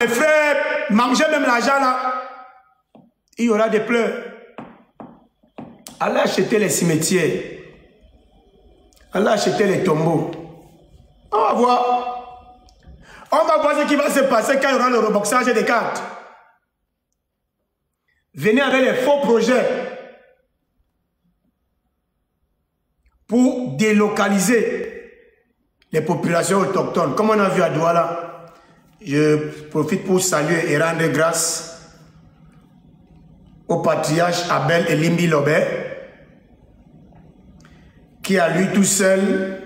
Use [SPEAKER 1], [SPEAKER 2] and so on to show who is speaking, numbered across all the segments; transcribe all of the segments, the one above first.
[SPEAKER 1] les frères mangeaient même l'argent là, il y aura des pleurs. Allez acheter les cimetières. Allez acheter les tombeaux. On va voir. On va voir ce qui va se passer quand il y aura le reboxage des cartes. Venez avec les faux projets pour délocaliser les populations autochtones. Comme on a vu à Douala, je profite pour saluer et rendre grâce au patriarche Abel Elimbi Lobé, qui à lui tout seul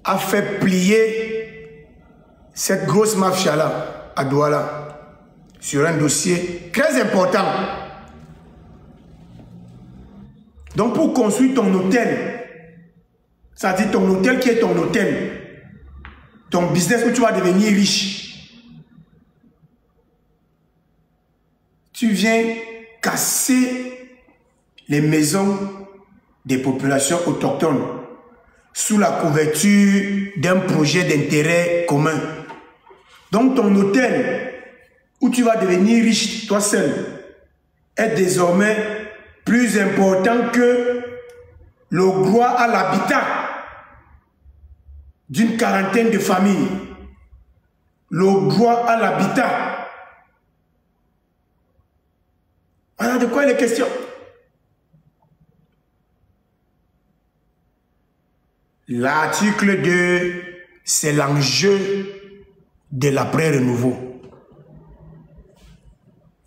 [SPEAKER 1] a fait plier cette grosse mafia-là à Douala sur un dossier très important. Donc pour construire ton hôtel, ça dit ton hôtel qui est ton hôtel, ton business où tu vas devenir riche, tu viens casser les maisons des populations autochtones sous la couverture d'un projet d'intérêt commun. Donc ton hôtel où tu vas devenir riche toi seul est désormais plus important que le droit à l'habitat d'une quarantaine de familles. Le droit à l'habitat. Voilà de quoi il est question. L'article 2, c'est l'enjeu de l'après-renouveau.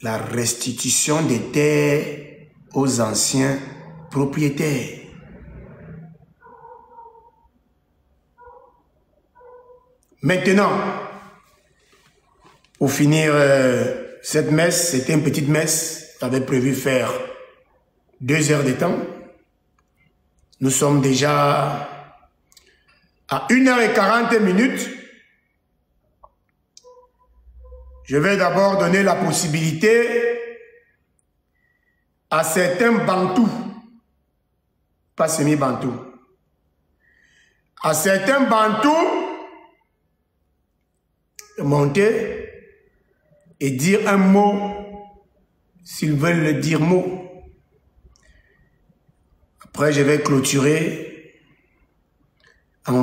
[SPEAKER 1] La restitution des terres aux anciens propriétaires. Maintenant, pour finir cette messe, c'était une petite messe. J'avais prévu faire 2 heures de temps. Nous sommes déjà à 1h40. Je vais d'abord donner la possibilité à certains bantous, pas semi-bantous, à certains bantous de monter et dire un mot s'ils veulent le dire mot. Après, je vais clôturer en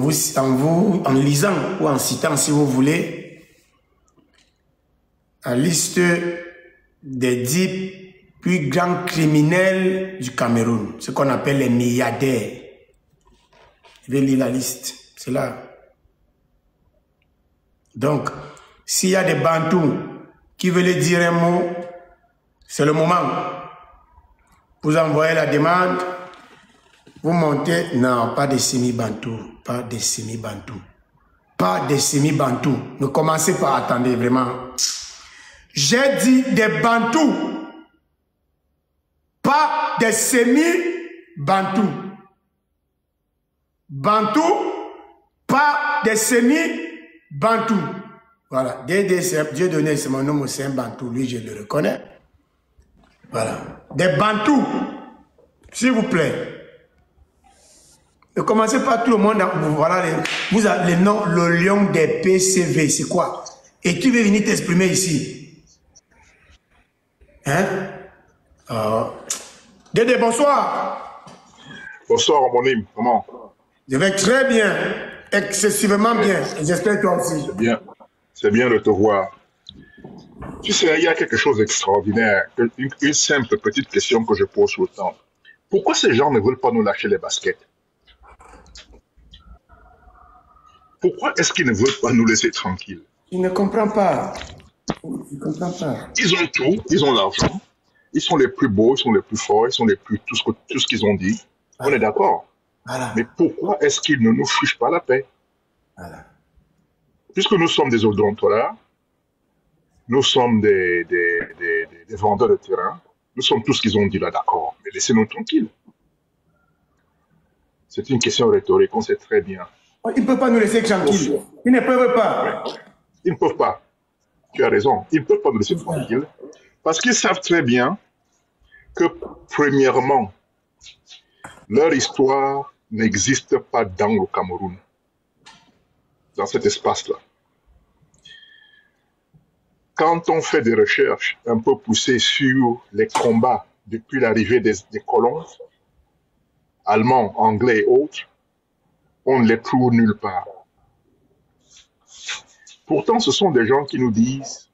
[SPEAKER 1] lisant ou en citant, si vous voulez, la liste des 10 plus grands criminels du Cameroun, ce qu'on appelle les milliardaires. Je vais lire la liste, c'est là. Donc, s'il y a des bantous qui veulent dire un mot, c'est le moment. Vous envoyez la demande, vous montez. Non, pas des semi-bantous, pas des semi-bantous, pas des semi-bantous. Ne commencez pas à attendre, vraiment. J'ai dit des bantous, pas des semi-bantous. Bantous, pas des semi-bantous. Voilà. Dieu donné, c'est mon nom, c'est un bantou. Lui, je le reconnais. Voilà. Des bantous, s'il vous plaît. Ne commencez pas tout le monde. Voilà, vous avez le nom, le lion des PCV, c'est quoi? Et tu veux venir t'exprimer ici? Hein? Dédé, bonsoir.
[SPEAKER 2] Bonsoir, homonyme. Comment?
[SPEAKER 1] Je vais très bien, excessivement bien. J'espère toi aussi.
[SPEAKER 2] C'est bien. C'est bien de te voir. Tu sais, il y a quelque chose d'extraordinaire. Une simple petite question que je pose tout le temps. Pourquoi ces gens ne veulent pas nous lâcher les baskets? Pourquoi est-ce qu'ils ne veulent pas nous laisser tranquilles?
[SPEAKER 1] Je ne comprends pas. Je ne comprends pas.
[SPEAKER 2] Ils ont tout, ils ont l'argent, ils sont les plus beaux, ils sont les plus forts, ils sont les plus tout ce qu'ils ont dit. Voilà. On est d'accord.
[SPEAKER 1] Voilà.
[SPEAKER 2] Mais pourquoi est-ce qu'ils ne nous fichent pas la paix? Voilà. Puisque nous sommes des odontologues, nous sommes des vendeurs de terrain, nous sommes tout ce qu'ils ont dit là, d'accord. Mais laissez-nous tranquilles. C'est une question rhétorique, on sait très bien.
[SPEAKER 1] Ils ne peuvent pas nous laisser tranquilles. Ils ne peuvent pas.
[SPEAKER 2] Ouais. Ils ne peuvent pas. Tu as raison. Ils ne peuvent pas nous laisser tranquilles. Parce qu'ils savent très bien que, premièrement, leur histoire n'existe pas dans le Cameroun, dans cet espace-là. quand on fait des recherches un peu poussées sur les combats depuis l'arrivée des colons, allemands, anglais et autres, on ne les trouve nulle part. Pourtant, ce sont des gens qui nous disent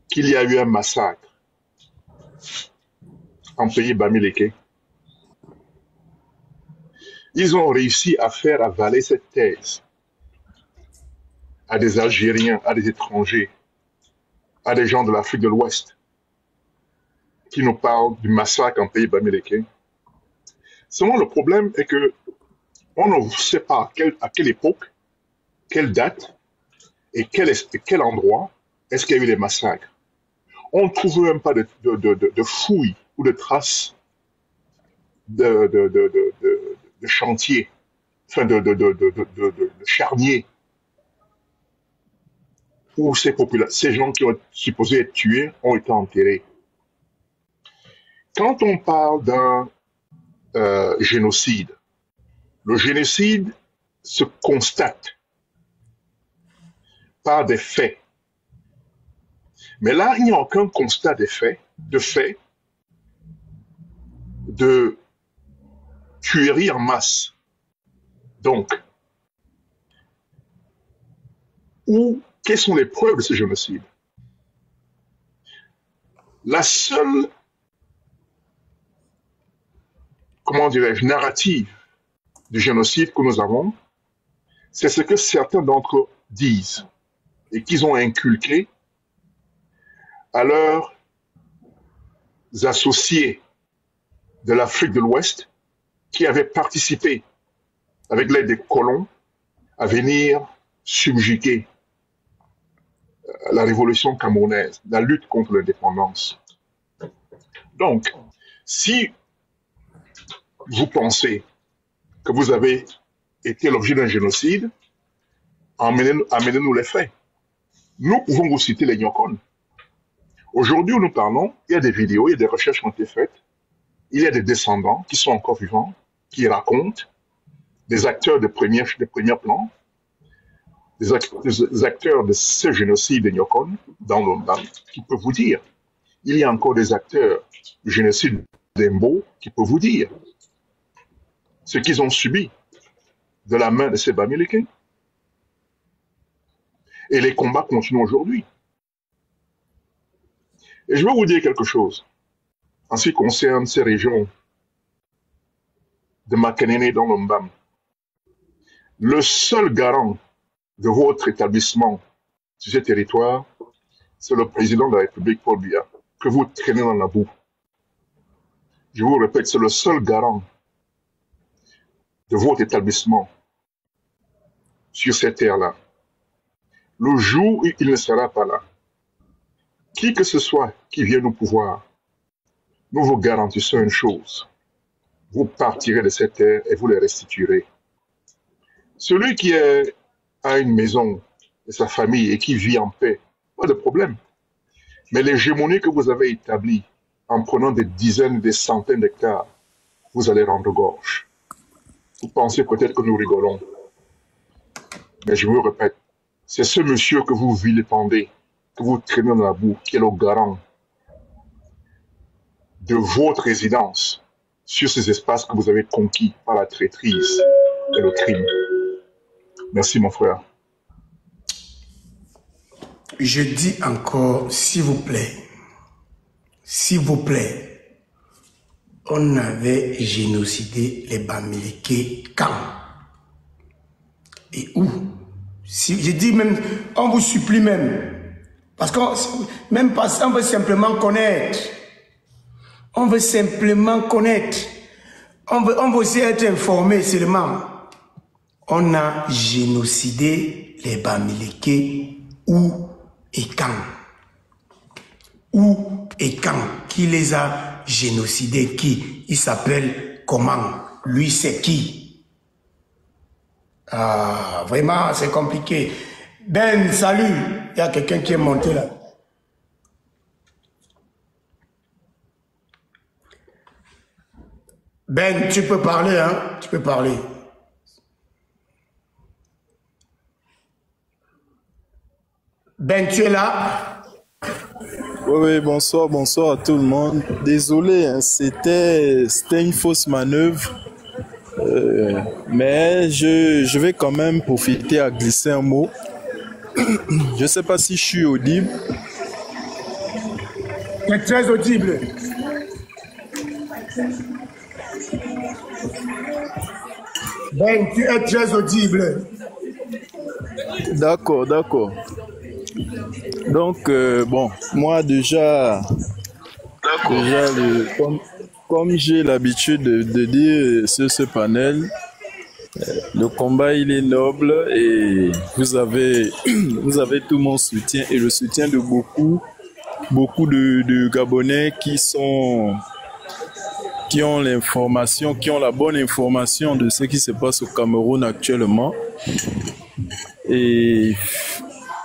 [SPEAKER 2] qu'il y a eu un massacre en pays Bamileke. Ils ont réussi à faire avaler cette thèse à des Algériens, à des étrangers, à des gens de l'Afrique de l'Ouest qui nous parlent du massacre en pays Bamileke. Seulement, le problème est que on ne sait pas à quelle époque, quelle date et quel endroit est-ce qu'il y a eu les massacres. On ne trouve même pas de fouilles ou de traces de chantiers, enfin de charniers où ces gens qui ont supposé être tués ont été enterrés. Quand on parle d'un génocide, le génocide se constate par des faits. Mais là, il n'y a aucun constat de tuerie en masse. Donc, quelles sont les preuves de ce génocide? La seule, comment dirais-je, narrative du génocide que nous avons, c'est ce que certains d'entre eux disent et qu'ils ont inculqué à leurs associés de l'Afrique de l'Ouest qui avaient participé avec l'aide des colons à venir subjuguer la révolution camerounaise, la lutte contre l'indépendance. Donc, si vous pensez que vous avez été l'objet d'un génocide, amenez-nous les faits. Nous pouvons vous citer les Nyokon. Aujourd'hui où nous parlons, il y a des vidéos, il y a des recherches qui ont été faites, il y a des descendants qui sont encore vivants, qui racontent, des acteurs de premier plan, des acteurs de ce génocide de Nyokon dans l'Ondam, qui peuvent vous dire. Il y a encore des acteurs du génocide d'Embo qui peuvent vous dire ce qu'ils ont subi de la main de ces Bamileke. Et les combats continuent aujourd'hui. Et je vais vous dire quelque chose en ce qui concerne ces régions de Makanene dans l'Ombam. Le seul garant de votre établissement sur ce territoire, c'est le président de la République, Paul Biya, que vous traînez dans la boue. Je vous répète, c'est le seul garant de votre établissement sur cette terre-là. Le jour où il ne sera pas là, qui que ce soit qui vienne au pouvoir, nous vous garantissons une chose. Vous partirez de cette terre et vous les restituerez. Celui qui a une maison et sa famille et qui vit en paix, pas de problème. Mais l'hégémonie que vous avez établie en prenant des dizaines, des centaines d'hectares, vous allez rendre gorge. Vous pensez peut-être que nous rigolons. Mais je vous répète, c'est ce monsieur que vous vilipendez, que vous traînez dans la boue, qui est le garant de votre résidence sur ces espaces que vous avez conquis par la traîtrise et le crime. Merci, mon frère.
[SPEAKER 1] Je dis encore, s'il vous plaît, on avait génocidé les Bamileke quand et où? Si, je dis même, on vous supplie même, parce qu'on même pas ça, on veut simplement connaître. On veut simplement connaître. On veut aussi être informé seulement. On a génocidé les Bamileke où et quand? Où et quand? Qui les a génocidés? Qui? Il s'appelle comment? Lui, c'est qui? Ah, vraiment, c'est compliqué. Ben, salut. Il y a quelqu'un qui est monté là. Ben, tu peux parler, hein? Tu peux parler. Ben, tu es là?
[SPEAKER 3] Oui, bonsoir, bonsoir à tout le monde. Désolé, hein, c'était une fausse manœuvre. Mais je vais quand même profiter à glisser un mot. Je ne sais pas si je suis audible.
[SPEAKER 1] Tu es très audible. Ben, tu es très audible.
[SPEAKER 3] D'accord, d'accord. Donc, bon, moi déjà comme j'ai l'habitude de dire sur ce panel, le combat il est noble et vous avez tout mon soutien et le soutien de beaucoup de Gabonais qui ont l'information, qui ont la bonne information de ce qui se passe au Cameroun actuellement. Et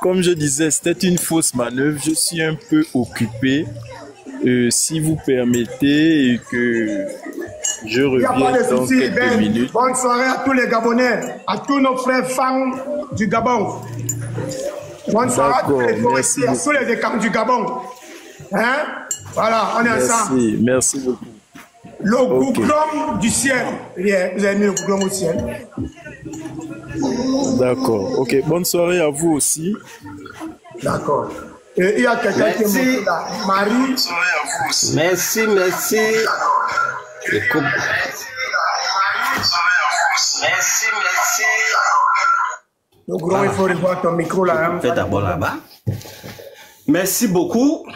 [SPEAKER 3] comme je disais, c'était une fausse manœuvre. Je suis un peu occupé. Si vous permettez et que je revienne dans quelques minutes.
[SPEAKER 1] Bonne soirée à tous les Gabonais, à tous nos frères fans du Gabon. Bonne soirée à tous les forestiers, à tous les écarts du Gabon. Hein? Voilà, on est ensemble.
[SPEAKER 3] Merci beaucoup.
[SPEAKER 1] Le gouglon du ciel. Vous avez mis le gouglon au ciel.
[SPEAKER 3] D'accord. Ok, bonne soirée à vous aussi.
[SPEAKER 1] D'accord. Et il y a quelqu'un qui est monté là. Marie. Bonne soirée à vous aussi.
[SPEAKER 4] Merci. Merci.
[SPEAKER 1] Le gros, il faut revoir ton micro là. Hein.
[SPEAKER 4] Fais d'abord là-bas. Merci beaucoup.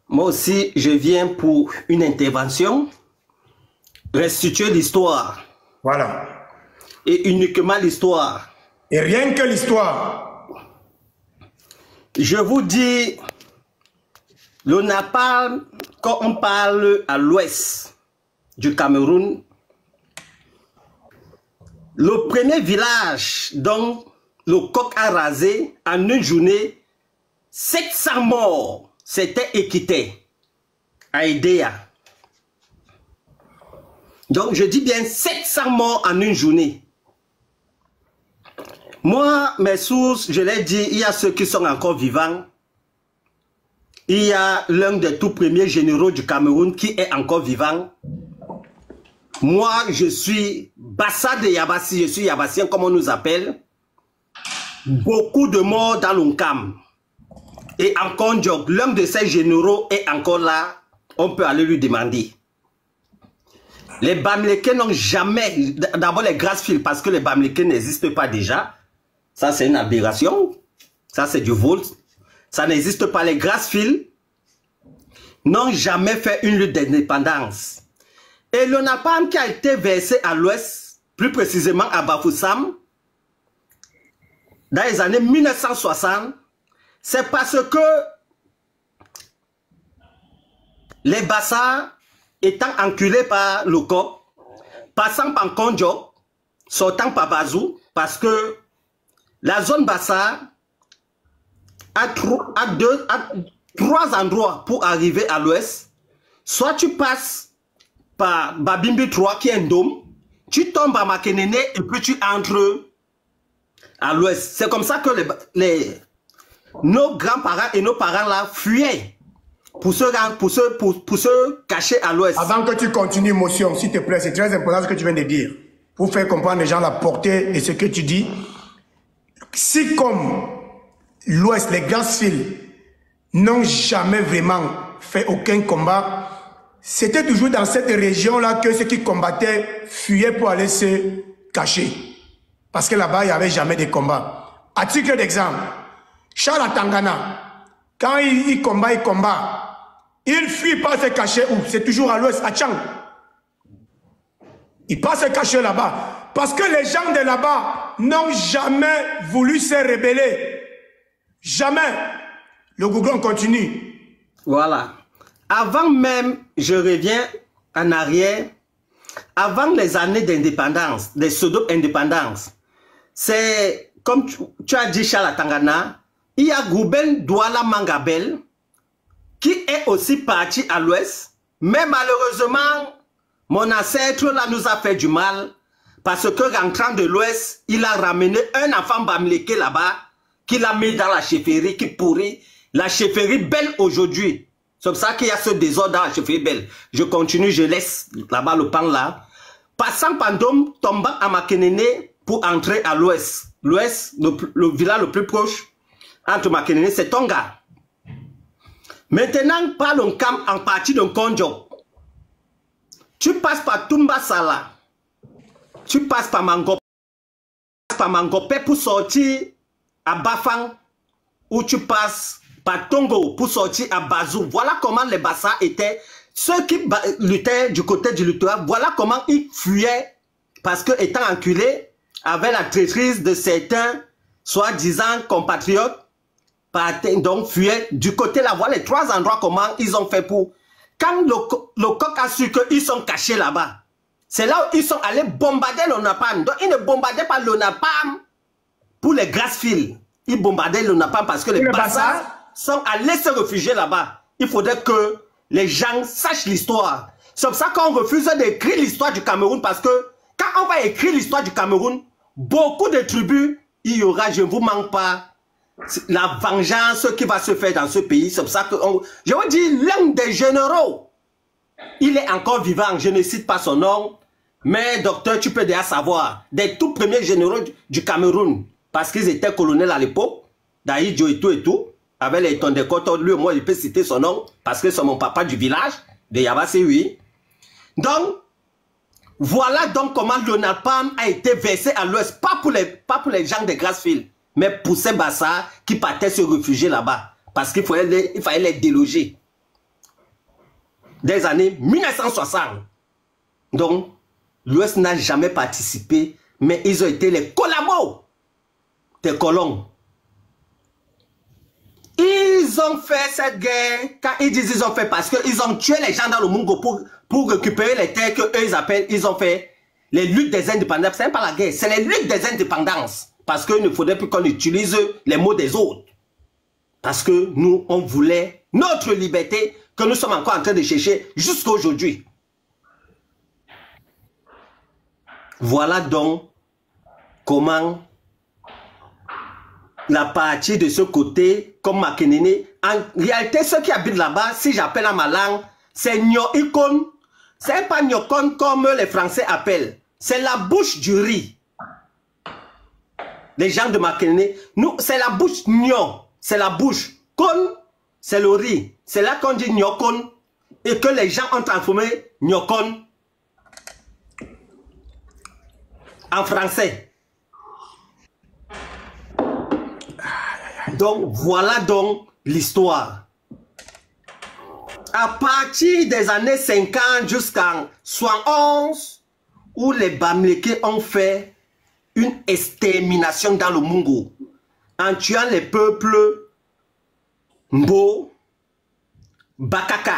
[SPEAKER 4] Moi aussi, je viens pour une intervention. Restituer l'histoire.
[SPEAKER 1] Voilà.
[SPEAKER 4] Et uniquement l'histoire.
[SPEAKER 1] Et rien que l'histoire.
[SPEAKER 4] Je vous dis, le napalm, quand on parle à l'ouest du Cameroun, le premier village dont le coq a rasé en une journée, 700 morts, c'était Ekité, à Edea. Donc je dis bien 700 morts en une journée. Moi, mes sources, je l'ai dit, il y a ceux qui sont encore vivants. Il y a l'un des tout premiers généraux du Cameroun qui est encore vivant. Moi, je suis Bassa de Yabassi, je suis Yabassien comme on nous appelle. Beaucoup de morts dans l'Unkam. Et en Kondjok, l'un de ces généraux est encore là. On peut aller lui demander. Les Bamileke n'ont jamais... D'abord les Grassfield, parce que les Bamileke n'existent pas déjà. Ça, c'est une aberration. Ça, c'est du vol. Ça n'existe pas. Les Grassfield n'ont jamais fait une lutte d'indépendance. Et le napalm qui a été versé à l'ouest, plus précisément à Bafoussam, dans les années 1960, c'est parce que les Bassa, étant enculés par le coq, passant par Kondjok, sortant par Bazou, parce que la zone Bassa a trois endroits pour arriver à l'ouest. Soit tu passes par Babimbi 3 qui est un dôme, tu tombes à Makenene et puis tu entres à l'ouest. C'est comme ça que nos grands-parents et nos parents là fuyaient pour se cacher à l'ouest.
[SPEAKER 1] Avant que tu continues, motion, s'il te plaît, c'est très important ce que tu viens de dire. Pour faire comprendre les gens la portée et ce que tu dis. Si comme l'ouest, les Grassfield n'ont jamais vraiment fait aucun combat, c'était toujours dans cette région-là que ceux qui combattaient fuyaient pour aller se cacher. Parce que là-bas, il n'y avait jamais de combat. À titre d'exemple, Charles Tangana, quand il combat, il fuit pas se cacher où? C'est toujours à l'ouest, à Tchang. Il passe se cacher là-bas. Parce que les gens de là-bas n'ont jamais voulu se rebeller. Jamais. Le Gouglon continue.
[SPEAKER 4] Voilà. Avant même, je reviens en arrière, avant les années d'indépendance, des pseudo-indépendances, c'est, comme tu as dit Charles Tangana, il y a Gouben Douala Mangabel, qui est aussi parti à l'ouest, mais malheureusement, mon ancêtre là nous a fait du mal, parce que rentrant de l'ouest, il a ramené un enfant Bamileke là-bas, qui l'a mis dans la chefferie, qui pourrit la chefferie belle aujourd'hui. C'est pour ça qu'il y a ce désordre dans la chefferie belle. Je continue, je laisse là-bas le pan là. Passant Pandom, tombant à Makenene pour entrer à l'ouest. L'ouest, le village le plus proche entre Makenene, c'est Tonga. Maintenant, par le camp en partie de Konjo. Tu passes par Tumbasala. Tu passes par Mangopé pour sortir à Bafang. Ou tu passes par Tongo pour sortir à Bazou. Voilà comment les Bassa étaient. Ceux qui luttaient du côté du littoral, voilà comment ils fuyaient. Parce que étant enculés, avec la traîtrise de certains soi-disant compatriotes, donc fuyaient du côté là. Voilà les 3 endroits comment ils ont fait pour... Quand le coq a su qu'ils sont cachés là-bas, c'est là où ils sont allés bombarder le napalm. Donc ils ne bombardaient pas le napalm pour les Grassfields. Ils bombardaient le napalm parce que les Bassa sont allés se réfugier là-bas. Il faudrait que les gens sachent l'histoire. C'est pour ça qu'on refuse d'écrire l'histoire du Cameroun parce que quand on va écrire l'histoire du Cameroun, beaucoup de tribus, il y aura, je ne vous manque pas, la vengeance qui va se faire dans ce pays. C'est pour ça que, je vous dis, l'un des généraux, il est encore vivant, je ne cite pas son nom, mais docteur, tu peux déjà savoir, des tout premiers généraux du Cameroun, parce qu'ils étaient colonels à l'époque, Daïdjo et tout, avec les Tondekoto, lui, moi, je peux citer son nom, parce que c'est mon papa du village, de Yabasé, oui. Donc, voilà donc comment le napalm a été versé à l'ouest, pas pour les gens de Grassfield, mais pour ces Bassa qui partaient se réfugier là-bas, parce qu'il fallait les déloger. Des années 1960. Donc, l'ouest n'a jamais participé, mais ils ont été les collabos des colons. Ils ont fait cette guerre, quand ils disent ils ont fait, parce qu'ils ont tué les gens dans le Mungo pour récupérer les terres qu'eux ils appellent, ils ont fait les luttes des indépendances. Ce n'est pas la guerre, c'est les luttes des indépendances. Parce qu'il ne faudrait plus qu'on utilise les mots des autres. Parce que nous, on voulait notre liberté que nous sommes encore en train de chercher jusqu'à aujourd'hui. Voilà donc comment la partie de ce côté, comme Makenene, en réalité, ceux qui habitent là-bas, si j'appelle à ma langue, c'est Nyo-Ikon. C'est pas Nyokon comme les Français appellent. C'est la bouche du riz. Les gens de Makenene, nous, c'est la bouche Nyo. C'est la bouche. Kon, c'est le riz. C'est là qu'on dit Nyokon. Et que les gens ont transformé Nyokon en français. Donc, voilà donc l'histoire. À partir des années 50 jusqu'en 71, où les Bamileke ont fait une extermination dans le Mungo, en tuant les peuples Mbo, Bakaka,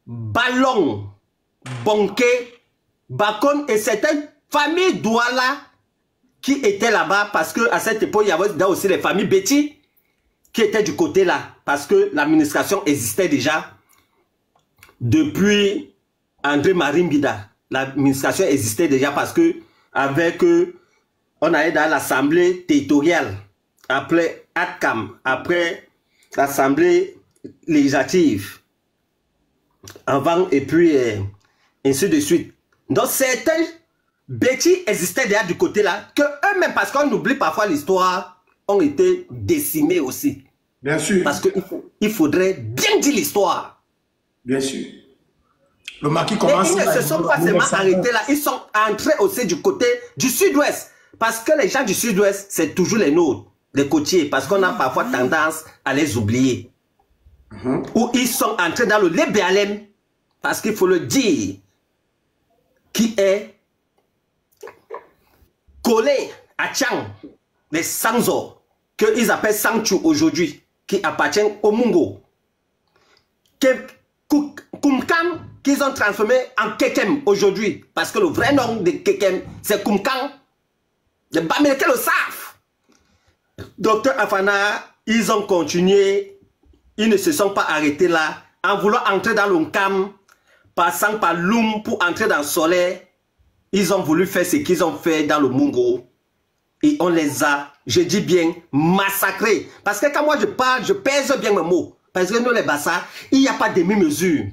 [SPEAKER 4] Balong, Bonké, Bakon et certaines familles Douala qui étaient là-bas parce qu'à cette époque, il y avait aussi les familles Betty qui étaient du côté là parce que l'administration existait déjà depuis André Marimbida. L'administration existait déjà parce que avec on allait dans l'assemblée territoriale après ATCAM, après l'assemblée législative avant et puis ainsi de suite. Donc certains Betty existaient déjà du côté là que eux-mêmes, parce qu'on oublie parfois l'histoire, ont été décimés aussi.
[SPEAKER 1] Bien sûr.
[SPEAKER 4] Parce qu'il faudrait bien dire l'histoire.
[SPEAKER 1] Bien sûr. Le maquis commence.
[SPEAKER 4] Ils ne se sont pas seulement arrêtés là, ils sont entrés aussi du côté du sud-ouest. Parce que les gens du sud-ouest, c'est toujours les nôtres, les côtiers, parce qu'on a parfois tendance à les oublier. Ou ils sont entrés dans le Lébéalem, parce qu'il faut le dire, qui est collé à Tchang, les Sanzo, qu'ils appellent Sangchu aujourd'hui, qui appartiennent au Mungo. Kumkam, qu'ils ont transformé en Kekem aujourd'hui, parce que le vrai nom de Kekem, c'est Kumkam. Les Bamileke le savent. Docteur Afana, ils ont continué, ils ne se sont pas arrêtés là, en voulant entrer dans l'Unkam, passant par Loum pour entrer dans le Soleil. Ils ont voulu faire ce qu'ils ont fait dans le Mungo. et on les a, je dis bien, massacrés. Parce que quand moi je parle, je pèse bien mes mots. Parce que nous les Bassa, il n'y a pas de demi-mesure.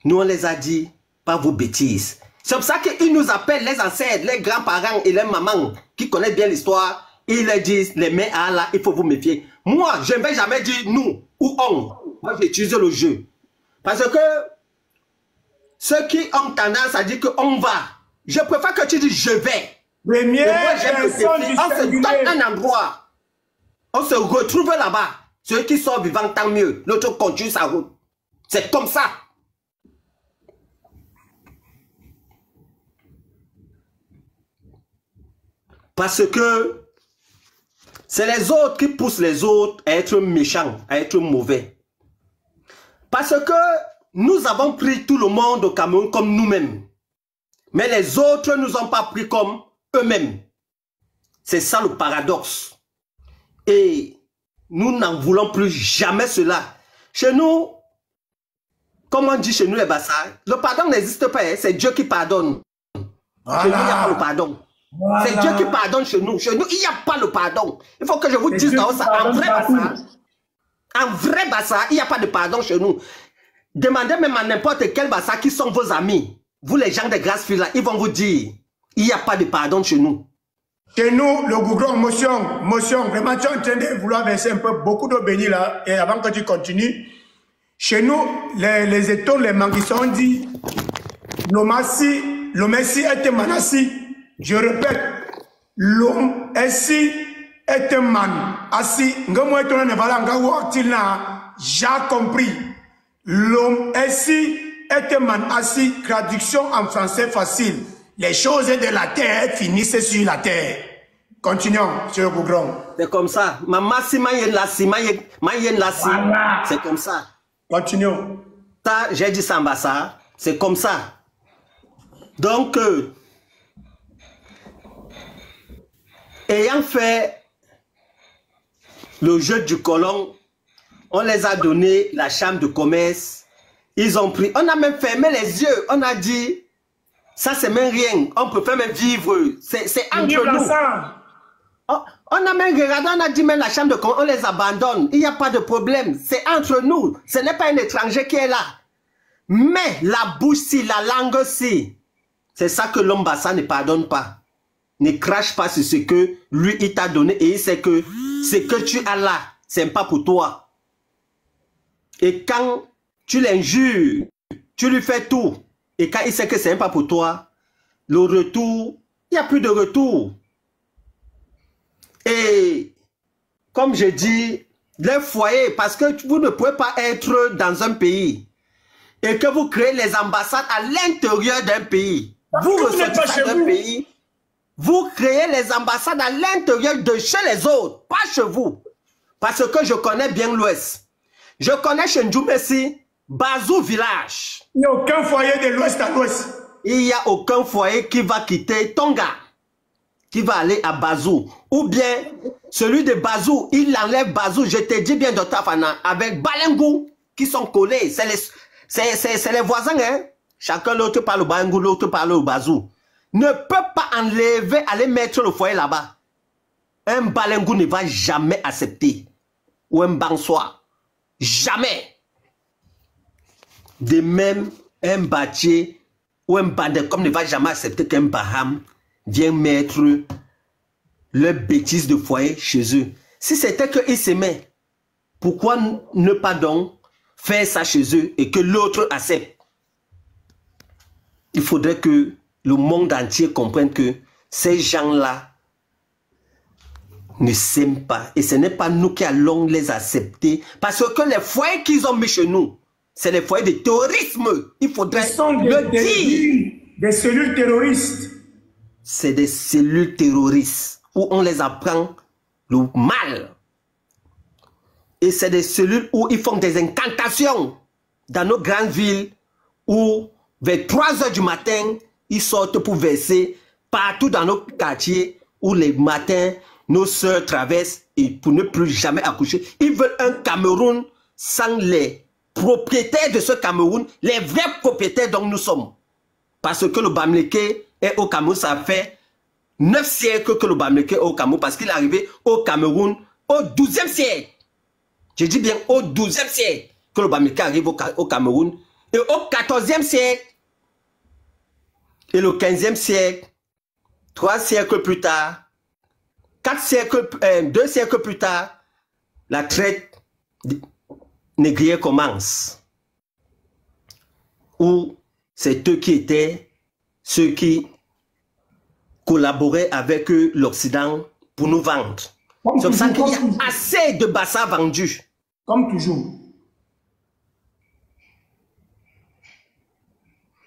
[SPEAKER 4] Nous on les a dit, pas vos bêtises. C'est pour ça qu'ils nous appellent les ancêtres, les grands-parents et les mamans qui connaissent bien l'histoire. Ils leur disent, les mains à Allah, il faut vous méfier. Moi, je ne vais jamais dire nous ou on. Moi, j'ai utilisé le jeu. Parce que ceux qui ont tendance à dire qu'on va, je préfère que tu dis je vais.
[SPEAKER 1] Première personne du
[SPEAKER 4] on se donne un endroit. On se retrouve là-bas. Ceux qui sont vivants, tant mieux. L'autre continue sa route. C'est comme ça. Parce que c'est les autres qui poussent les autres à être méchants, à être mauvais. Parce que nous avons pris tout le monde au Cameroun comme nous-mêmes. Mais les autres ne nous ont pas pris comme eux-mêmes. C'est ça le paradoxe. Et nous n'en voulons plus jamais cela. Chez nous, comme on dit chez nous les Bassa, le pardon n'existe pas, hein, c'est Dieu qui pardonne. Voilà. Chez nous, il n'y a pas le pardon. Voilà. C'est Dieu qui pardonne chez nous. Chez nous, il n'y a pas le pardon. Il faut que je vous dise dans ça. En vrai Bassa, il n'y a pas de pardon chez nous. Demandez même à n'importe quel Bassa qui sont vos amis. Vous les gens de Grassfield là, ils vont vous dire, il n'y a pas de pardon chez nous.
[SPEAKER 1] Chez nous, le gouvernement, motion, vraiment tu es en train de vouloir verser un peu beaucoup d'eau bénie là, et avant que tu continues, chez nous, les étoiles, les manguissons dit, le Messie est un manassi. Je répète, l'homme ici est un man. Assis, j'ai compris. L'homme ici est un man. Assis, traduction en français facile. Les choses de la terre finissent sur la terre. Continuons, M. Gougron.
[SPEAKER 4] C'est comme ça. C'est comme ça.
[SPEAKER 1] Continuons.
[SPEAKER 4] Ça, j'ai dit ça en bassa. C'est comme ça. Donc, ayant fait le jeu du colon, on les a donné la chambre de commerce. Ils ont pris, on a même fermé les yeux. On a dit, ça c'est même rien. On peut faire même vivre. C'est entre nous. On a même regardé, on a dit même la chambre de commerce, on les abandonne. Il n'y a pas de problème. C'est entre nous. Ce n'est pas un étranger qui est là. Mais la bouche si, la langue si. C'est ça que l'homme Bassa ne pardonne pas. Ne crache pas sur ce que lui il t'a donné et il sait que ce que tu as là, c'est pas pour toi. Et quand tu l'injures, tu lui fais tout. Et quand il sait que c'est pas pour toi, le retour, il n'y a plus de retour. Et comme je dis, les foyers, parce que vous ne pouvez pas être dans un pays et que vous créez les ambassades à l'intérieur d'un pays. Vous ressortissez d'un pays, vous créez les ambassades à l'intérieur de chez les autres, pas chez vous. Parce que je connais bien l'Ouest. Je connais chez Ndjoumessi, Bazou village.
[SPEAKER 1] Il n'y a aucun foyer de l'Ouest à l'Ouest.
[SPEAKER 4] Il n'y a aucun foyer qui va quitter Tonga, qui va aller à Bazou. Ou bien, celui de Bazou, il enlève Bazou, je te dis bien Dr. Fana, avec Balengou, qui sont collés. C'est les voisins, hein. Chacun l'autre parle au Balengou, l'autre parle au Bazou. Ne peut pas enlever, aller mettre le foyer là-bas. Un Balengou ne va jamais accepter. Ou un Bansoir. Jamais. De même, un Batier ou un Bandecom ne va jamais accepter qu'un Baham vienne mettre leur bêtise de foyer chez eux. Si c'était qu'ils s'aimaient, pourquoi ne pas donc faire ça chez eux et que l'autre accepte? Il faudrait que le monde entier comprenne que ces gens-là ne s'aiment pas. Et ce n'est pas nous qui allons les accepter. Parce que les foyers qu'ils ont mis chez nous, c'est les foyers de terrorisme. Il faudrait le dire.
[SPEAKER 1] Des cellules terroristes.
[SPEAKER 4] C'est des cellules terroristes où on les apprend le mal. Et c'est des cellules où ils font des incantations dans nos grandes villes où vers 3 h du matin, ils sortent pour verser partout dans nos quartiers où les matins, nos sœurs traversent et pour ne plus jamais accoucher. Ils veulent un Cameroun sans les propriétaires de ce Cameroun, les vrais propriétaires dont nous sommes. Parce que le Bamileke est au Cameroun, ça fait 9 siècles que le Bamileke est au Cameroun, parce qu'il est arrivé au Cameroun au 12e siècle. Je dis bien au 12e siècle que le Bamileke arrive au Cameroun, et au 14e siècle, et le 15e siècle, 3 siècles plus tard, 2 siècles plus tard, la traite négrière commence. Où c'est eux qui étaient ceux qui collaboraient avec l'Occident pour nous vendre. C'est pour ça qu'il y a assez de bassins vendus.
[SPEAKER 1] Comme toujours.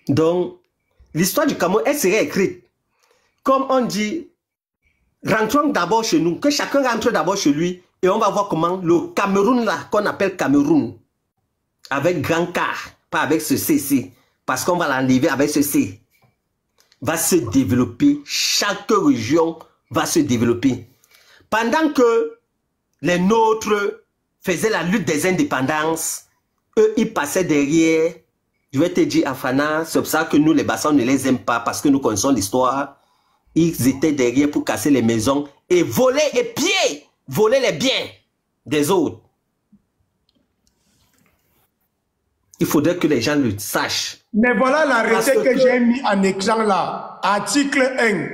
[SPEAKER 4] Donc, l'histoire du Cameroun, elle serait écrite. Comme on dit, rentrons d'abord chez nous, que chacun rentre d'abord chez lui, et on va voir comment le Cameroun là, qu'on appelle Cameroun, avec grand K, pas avec ce C, parce qu'on va l'enlever avec ce C, va se développer, chaque région va se développer. Pendant que les nôtres faisaient la lutte des indépendances, eux, ils passaient derrière. Je vais te dire, Afana, c'est pour ça que nous, les Bassans, ne les aiment pas, parce que nous connaissons l'histoire. Ils étaient derrière pour casser les maisons et voler et piller, voler les biens des autres. Il faudrait que les gens le sachent.
[SPEAKER 1] Mais voilà l'arrêté que j'ai mis en écran là. Article 1.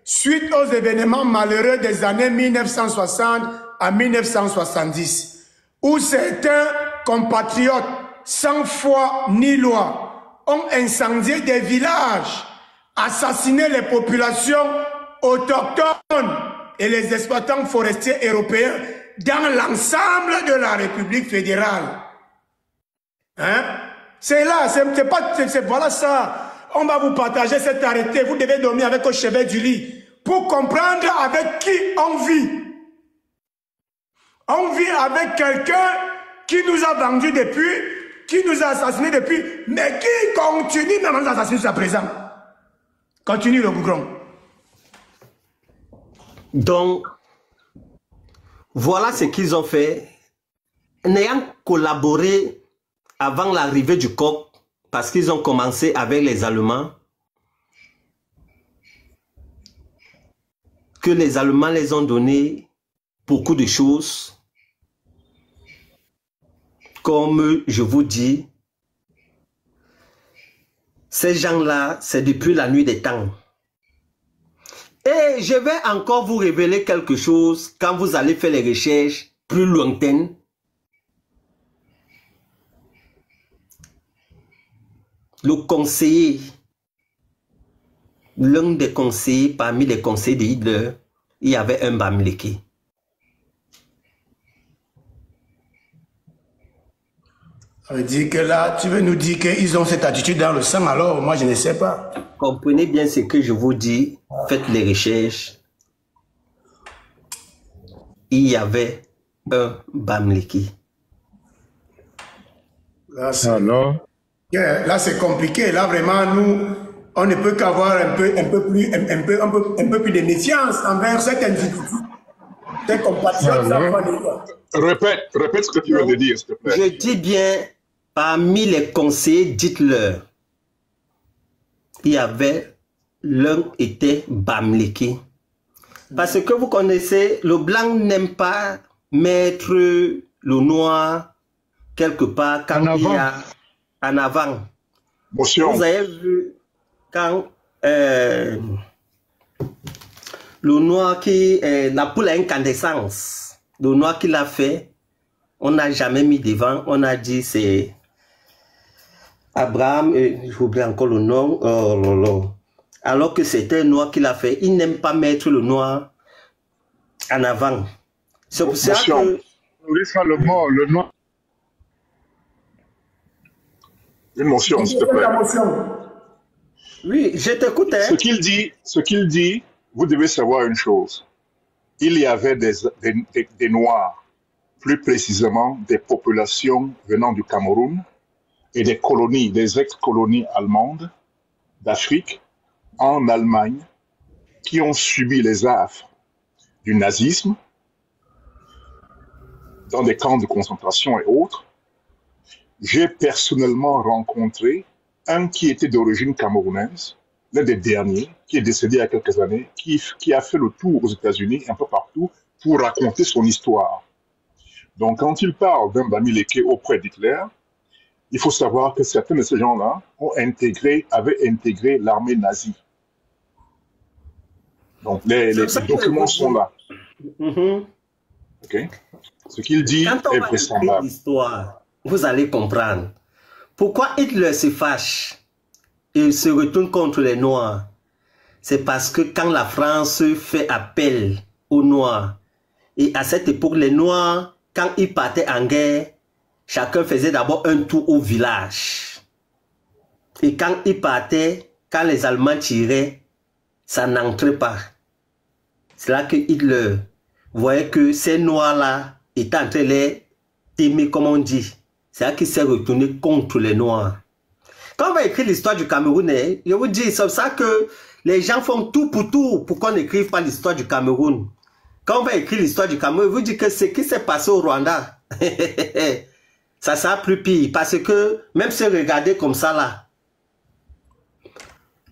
[SPEAKER 1] Suite aux événements malheureux des années 1960 à 1970, où certains compatriotes sans foi ni loi ont incendié des villages, assassiné les populations autochtones et les exploitants forestiers européens dans l'ensemble de la République fédérale. Hein? C'est là, voilà ça. On va vous partager cet arrêté. Vous devez dormir avec au chevet du lit pour comprendre avec qui on vit. On vit avec quelqu'un qui nous a vendus depuis, qui nous a assassinés depuis, mais qui continue dans nos assassins jusqu'à présent. Continue le Gougron.
[SPEAKER 4] Donc, voilà ce qu'ils ont fait. N'ayant collaboré avant l'arrivée du coq, parce qu'ils ont commencé avec les Allemands, que les Allemands les ont donné beaucoup de choses. Comme je vous dis, ces gens-là, c'est depuis la nuit des temps. Et je vais encore vous révéler quelque chose quand vous allez faire les recherches plus lointaines. Le conseiller, l'un des conseillers, parmi les conseillers de Hitler, il y avait un Bamileke.
[SPEAKER 1] Ça veut dire que là, tu veux nous dire qu'ils ont cette attitude dans le sang, alors moi je ne sais pas.
[SPEAKER 4] Comprenez bien ce que je vous dis, faites les recherches. Il y avait un Bamileke.
[SPEAKER 1] Là, c'est compliqué. Là, vraiment, nous, on ne peut qu'avoir un peu plus de méfiance envers cet individu. Tes compatriotes.
[SPEAKER 2] Répète ce que tu viens de dire, s'il te plaît.
[SPEAKER 4] Je dis bien, parmi les conseillers, dites-leur, il y avait, l'un était Bamileke. Parce que vous connaissez, le blanc n'aime pas mettre le noir quelque part quand il y a en avant.
[SPEAKER 2] Motion.
[SPEAKER 4] Vous avez vu quand le noir qui, la poule a incandescence, le noir qu'il a fait, on n'a jamais mis devant, on a dit c'est Abraham, j'oublie encore le nom, alors que c'était un noir qu'il a fait, il n'aime pas mettre le noir en avant. C'est pour ça que...
[SPEAKER 2] Le noir. Une motion, s'il te plaît.
[SPEAKER 4] Oui, je t'écoute. Hein?
[SPEAKER 2] Ce qu'il dit, vous devez savoir une chose. Il y avait des Noirs, plus précisément des populations venant du Cameroun et des colonies, des ex-colonies allemandes d'Afrique en Allemagne qui ont subi les affres du nazisme dans des camps de concentration et autres. J'ai personnellement rencontré un qui était d'origine camerounaise l'un des derniers, qui est décédé il y a quelques années, qui a fait le tour aux États-Unis, un peu partout, pour raconter son histoire. Donc, quand il parle d'un Bamileke auprès d'Hitler, il faut savoir que certains de ces gens-là avaient intégré l'armée nazie. Donc, les documents sont là. Okay. Ce qu'il dit est vraisemblable.
[SPEAKER 4] L'histoire, vous allez comprendre. Pourquoi Hitler se fâche et se retourne contre les Noirs? C'est parce que quand la France fait appel aux Noirs, et à cette époque, les Noirs, quand ils partaient en guerre, chacun faisait d'abord un tour au village. Et quand ils partaient, quand les Allemands tiraient, ça n'entrait pas. C'est là que Hitler voyait que ces Noirs-là étaient en train de les aimer, comme on dit. C'est là qu'il s'est retourné contre les Noirs. Quand on va écrire l'histoire du Cameroun, je vous dis, c'est ça que les gens font tout pour qu'on n'écrive pas l'histoire du Cameroun. Quand on va écrire l'histoire du Cameroun, je vous dis que ce qui s'est passé au Rwanda, ça sera plus pire. Parce que même se regarder comme ça là,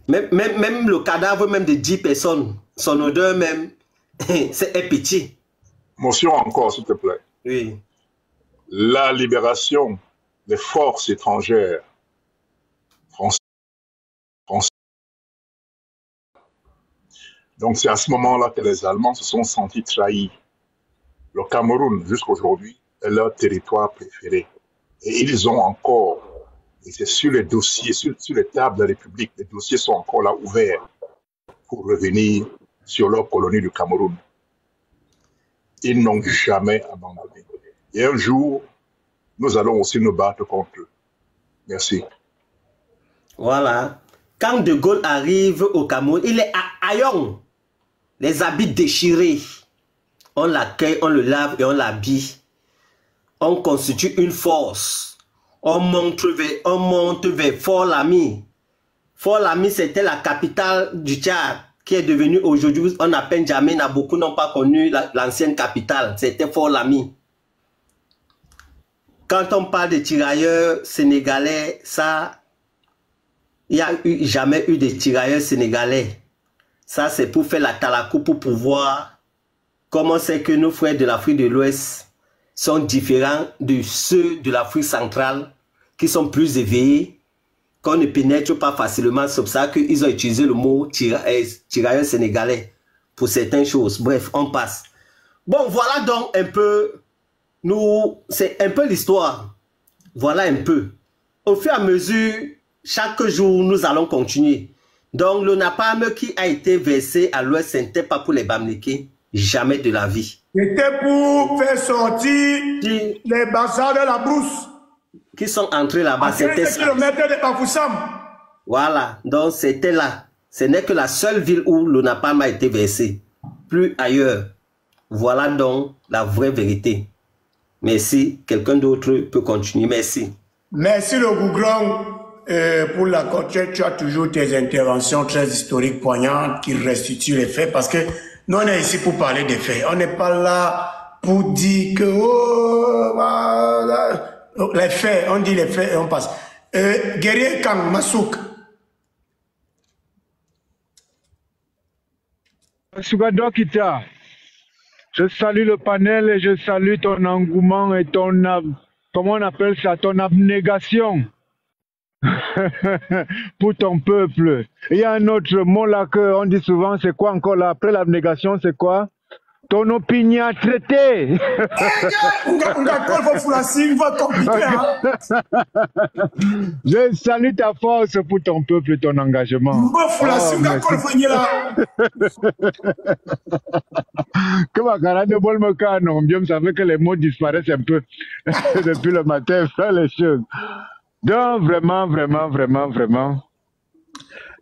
[SPEAKER 4] même le cadavre même de 10 personnes, son odeur même, c'est petit.
[SPEAKER 2] Motion encore, s'il te plaît.
[SPEAKER 4] Oui.
[SPEAKER 2] La libération des forces étrangères françaises. Donc c'est à ce moment-là que les Allemands se sont sentis trahis. Le Cameroun, jusqu'à aujourd'hui, est leur territoire préféré. Et ils ont encore, et c'est sur les dossiers, sur les tables de la République, les dossiers sont encore là ouverts pour revenir sur leur colonie du Cameroun. Ils n'ont jamais abandonné. Et un jour, nous allons aussi nous battre contre eux. Merci.
[SPEAKER 4] Voilà. Quand De Gaulle arrive au Cameroun, il est à Ayong. Les habits déchirés. On l'accueille, on le lave et on l'habille. On constitue une force. On monte vers Fort-Lamy. Fort-Lamy, c'était la capitale du Tchad, qui est devenue aujourd'hui, on appelle N'Djamena. Beaucoup n'ont pas connu l'ancienne capitale. C'était Fort-Lamy. Quand on parle de tirailleurs sénégalais, ça, il n'y a jamais eu de tirailleurs sénégalais. Ça, c'est pour faire la talakou, pour pouvoir, comment c'est que nos frères de l'Afrique de l'Ouest sont différents de ceux de l'Afrique centrale, qui sont plus éveillés, qu'on ne pénètre pas facilement. C'est pour ça qu'ils ont utilisé le mot tirailleurs sénégalais pour certaines choses. Bref, on passe. Bon, voilà donc un peu, c'est un peu l'histoire. Voilà un peu. Au fur et à mesure, chaque jour, nous allons continuer. Donc, le napalm qui a été versé à l'ouest, ce n'était pas pour les Bamileke, jamais de la vie.
[SPEAKER 1] C'était pour faire sortir les bazars de la brousse.
[SPEAKER 4] Qui sont entrés là-bas, c'était ça.
[SPEAKER 1] Kilomètres de Bafoussam.
[SPEAKER 4] Voilà, donc c'était là. Ce n'est que la seule ville où le napalm a été versé. Plus ailleurs. Voilà donc la vraie vérité. Merci. Quelqu'un d'autre peut continuer. Merci.
[SPEAKER 1] Merci le Gouglon pour la contrée. Tu as toujours tes interventions très historiques, poignantes, qui restituent les faits. Parce que nous, on est ici pour parler des faits. On n'est pas là pour dire que... Oh, voilà. Les faits, on dit les faits et on passe. Guerrier Kang Masouk.
[SPEAKER 5] Sugadokita, je salue le panel et je salue ton engouement et ton, comment on appelle ça, ton abnégation pour ton peuple. Il y a un autre mot là qu'on dit souvent, c'est quoi encore là? Après l'abnégation, c'est quoi? Ton opinion traitée. Je salue ta force pour ton peuple et ton engagement. Comme ça fait que les mots disparaissent un peu depuis le matin, faire les choses. Donc vraiment,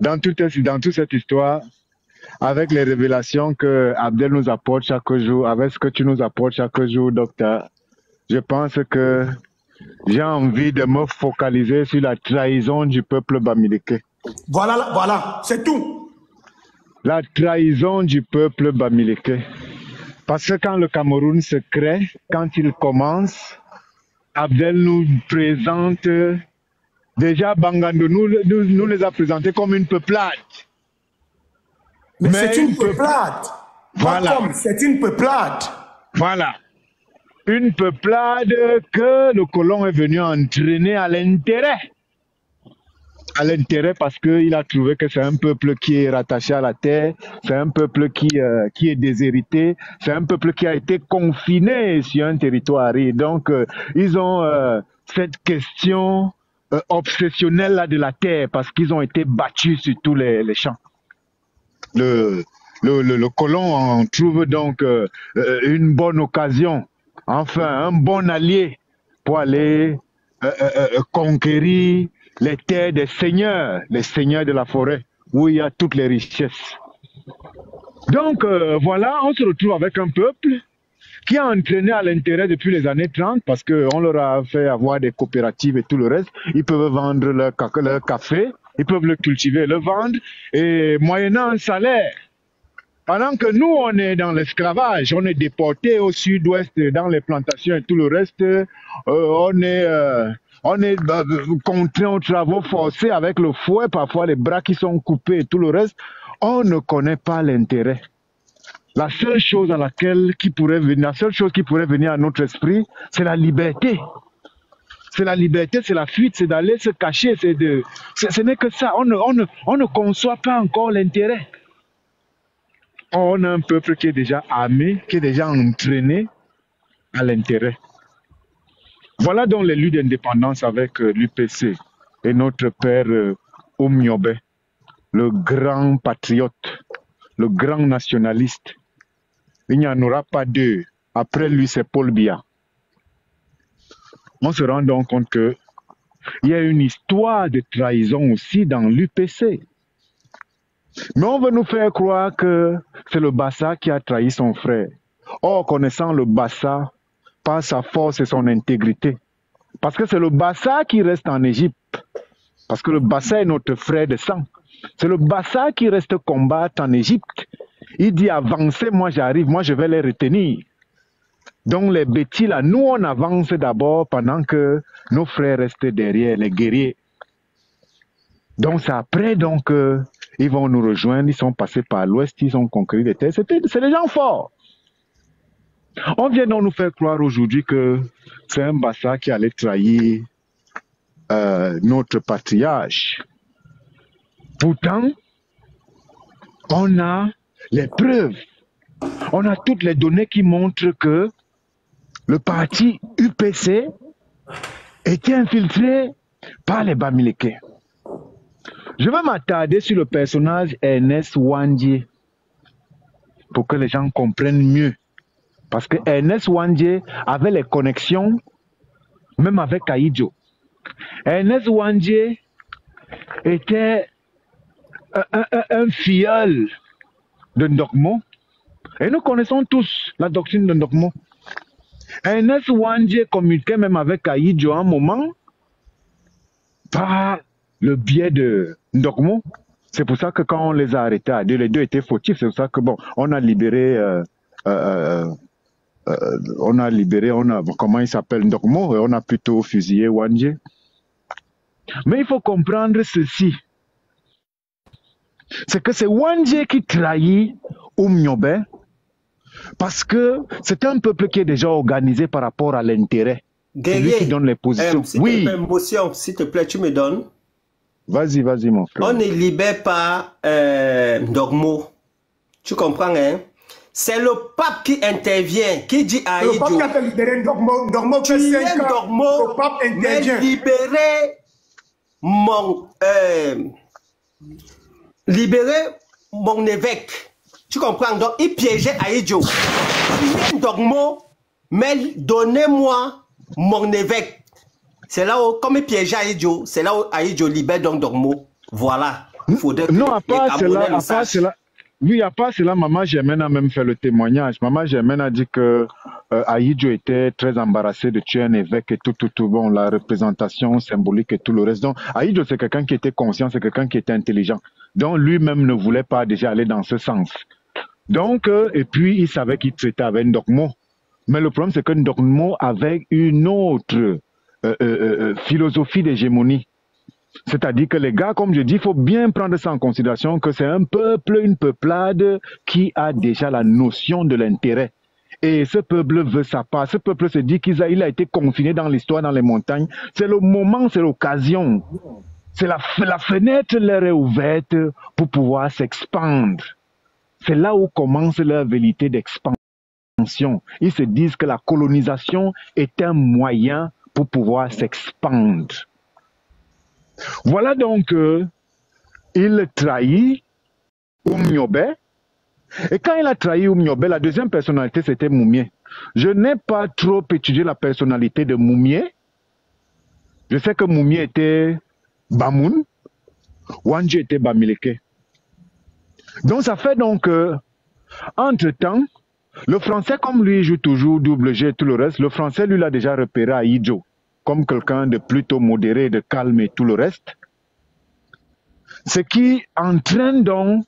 [SPEAKER 5] dans toute cette histoire, avec les révélations que Abdel nous apporte chaque jour, avec ce que tu nous apportes chaque jour, docteur, je pense que j'ai envie de me focaliser sur la trahison du peuple bamileke.
[SPEAKER 1] Voilà, c'est tout.
[SPEAKER 5] La trahison du peuple bamileke. Parce que quand le Cameroun se crée, quand il commence, Abdel nous présente, déjà Bangando nous les a présentés comme une peuplade.
[SPEAKER 1] Mais c'est une peuplade.
[SPEAKER 5] Voilà.
[SPEAKER 1] C'est une peuplade.
[SPEAKER 5] Voilà. Une peuplade que le colon est venu entraîner à l'intérêt. À l'intérêt parce qu'il a trouvé que c'est un peuple qui est rattaché à la terre, c'est un peuple qui est déshérité, c'est un peuple qui a été confiné sur un territoire. Et donc, ils ont cette question obsessionnelle là de la terre parce qu'ils ont été battus sur tous les champs. Le colon en trouve donc une bonne occasion, enfin un bon allié pour aller conquérir les terres des seigneurs, les seigneurs de la forêt, où il y a toutes les richesses. Donc voilà, on se retrouve avec un peuple qui a entraîné à l'intérêt depuis les années 30 parce qu'on leur a fait avoir des coopératives et tout le reste. Ils peuvent vendre leur café, ils peuvent le cultiver, le vendre, et moyennant un salaire. Pendant que nous, on est dans l'esclavage, on est déportés au sud-ouest, dans les plantations et tout le reste, on est contraint aux travaux forcés avec le fouet, parfois les bras qui sont coupés et tout le reste. On ne connaît pas l'intérêt. La seule chose qui pourrait venir à notre esprit, c'est la liberté. C'est la liberté, c'est la fuite, c'est d'aller se cacher, ce n'est que ça. On ne conçoit pas encore l'intérêt. On a un peuple qui est déjà armé, qui est déjà entraîné à l'intérêt. Voilà donc les luttes d'indépendance avec l'UPC et notre père Oumniobé, le grand patriote, le grand nationaliste. Il n'y en aura pas deux. Après lui, c'est Paul Biya. On se rend donc compte qu'il y a une histoire de trahison aussi dans l'UPC. Mais on veut nous faire croire que c'est le Bassa qui a trahi son frère. Or, connaissant le Bassa par sa force et son intégrité, parce que c'est le Bassa qui reste en Égypte, parce que le Bassa est notre frère de sang. C'est le Bassa qui reste combattre en Égypte. Il dit avancez, moi j'arrive, moi je vais les retenir. Donc les bêtis là, nous on avance d'abord pendant que nos frères restent derrière, les guerriers. Donc c'est après donc ils vont nous rejoindre, ils sont passés par l'ouest, ils ont conquis les terres. C'est des gens forts. On vient donc nous faire croire aujourd'hui que c'est un Bassa qui allait trahir notre patriarche. Pourtant, on a les preuves, on a toutes les données qui montrent que le parti UPC était infiltré par les Bamileke. Je vais m'attarder sur le personnage Ernest Ouandjé pour que les gens comprennent mieux. Parce que Ernest Ouandjé avait les connexions même avec Ahidjo. Ernest Ouandjé était un filleul de Ndokmo. Et nous connaissons tous la doctrine de Ndokmo. Ernest Ouandjé communiquait même avec Ahidjo à un moment par le biais de Ndokmo. C'est pour ça que quand on les a arrêtés à deux, les deux étaient fautifs. C'est pour ça que bon, on a libéré, comment il s'appelle, Ndokmo, et on a plutôt fusillé Ouandjé. Mais il faut comprendre ceci. C'est que c'est Ouandjé qui trahit Oumniobé parce que c'est un peuple qui est déjà organisé par rapport à l'intérêt. C'est lui qui donne les positions.
[SPEAKER 4] Oui. Émotion, s'il te plaît, tu me donnes.
[SPEAKER 5] Vas-y, mon frère.
[SPEAKER 4] On ne libère pas Ndokmo. Tu comprends, hein? C'est le pape qui intervient, qui dit à Ahidjo.
[SPEAKER 1] Le pape qui a fait libérer Ndokmo. Ndokmo fait 5 ans. Le pape intervient.
[SPEAKER 4] Libérer mon évêque. Tu comprends? Donc, il piégeait Ahidjo. Ndokmo, mais donnez-moi mon évêque. C'est là où, comme il piégeait Ahidjo, c'est là où Ahidjo libère donc Ndokmo. Voilà. Il faudrait
[SPEAKER 5] non, à part cela, oui, à part cela, Maman Germaine a même fait le témoignage. Maman Germaine a dit que Ahidjo était très embarrassé de tuer un évêque et tout. Bon, la représentation symbolique et tout le reste. Donc, Ahidjo, c'est quelqu'un qui était conscient, c'est quelqu'un qui était intelligent. Donc, lui-même ne voulait pas déjà aller dans ce sens. Donc, et puis, il savait qu'il traitait avec Ndokmo. Mais le problème, c'est que Ndokmo avait une autre philosophie d'hégémonie. C'est-à-dire que les gars, comme je dis, il faut bien prendre ça en considération que c'est un peuple, une peuplade qui a déjà la notion de l'intérêt. Et ce peuple veut sa part. Ce peuple se dit qu'il a été confiné dans l'histoire, dans les montagnes. C'est le moment, c'est l'occasion. C'est la fenêtre leur est ouverte pour pouvoir s'expandre. C'est là où commence leur velléité d'expansion. Ils se disent que la colonisation est un moyen pour pouvoir s'expandre. Voilà donc, il trahit Oumniobé. Et quand il a trahi Oumniobé, la deuxième personnalité, c'était Moumié. Je n'ai pas trop étudié la personnalité de Moumié. Je sais que Moumié était Bamoun, Wandji était Bamileke. Donc ça fait donc, entre-temps, le français, comme lui joue toujours double G et tout le reste, le français, lui, l'a déjà repéré à Idjo, comme quelqu'un de plutôt modéré, de calme et tout le reste. Ce qui entraîne donc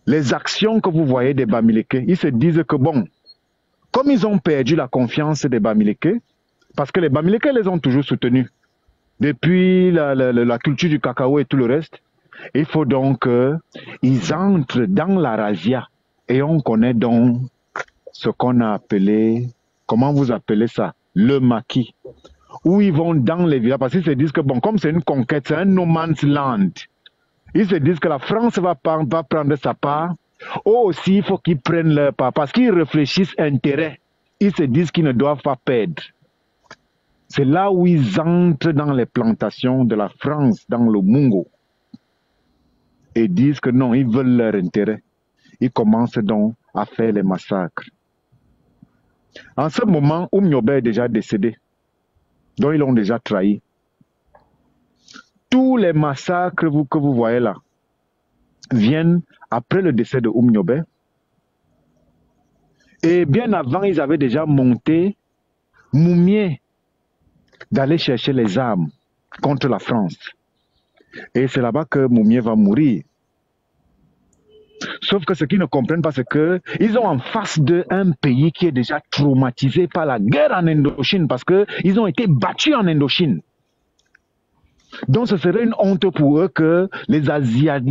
[SPEAKER 5] les actions que vous voyez des Bamileke. Ils se disent que bon, comme ils ont perdu la confiance des Bamileke, parce que les Bamileke les ont toujours soutenus, depuis la culture du cacao et tout le reste, il faut donc qu'ils entrent dans la razzia. Et on connaît donc ce qu'on a appelé, comment vous appelez ça, le maquis. Où ils vont dans les villages, parce qu'ils se disent que bon, comme c'est une conquête, c'est un no man's land. Ils se disent que la France va prendre sa part. Eux aussi, il faut qu'ils prennent leur part, parce qu'ils réfléchissent intérêt. Ils se disent qu'ils ne doivent pas perdre. C'est là où ils entrent dans les plantations de la France, dans le Mungo. Et disent que non, ils veulent leur intérêt. Ils commencent donc à faire les massacres. En ce moment, Oumniobé est déjà décédé. Donc ils l'ont déjà trahi. Tous les massacres que vous voyez là viennent après le décès de Oumniobé. Et bien avant, ils avaient déjà monté Moumié d'aller chercher les armes contre la France. Et c'est là-bas que Moumié va mourir. Sauf que ce qu'ils ne comprennent pas, c'est qu'ils ont en face d'eux un pays qui est déjà traumatisé par la guerre en Indochine, parce qu'ils ont été battus en Indochine. Donc ce serait une honte pour eux que les Asiatiques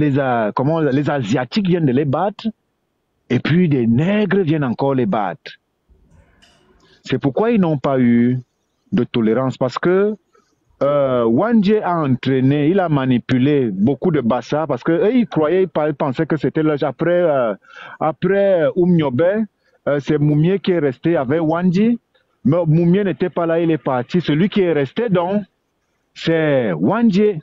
[SPEAKER 5] viennent de les battre, et puis des nègres viennent encore les battre. C'est pourquoi ils n'ont pas eu de tolérance, parce que Wandji a entraîné, il a manipulé beaucoup de Bassa, parce qu'eux ils croyaient, ils pensaient que c'était l'âge. Après Oumniobé, c'est Moumié qui est resté avec Wandji, mais Moumié n'était pas là, il est parti. Celui qui est resté donc, c'est Wandji.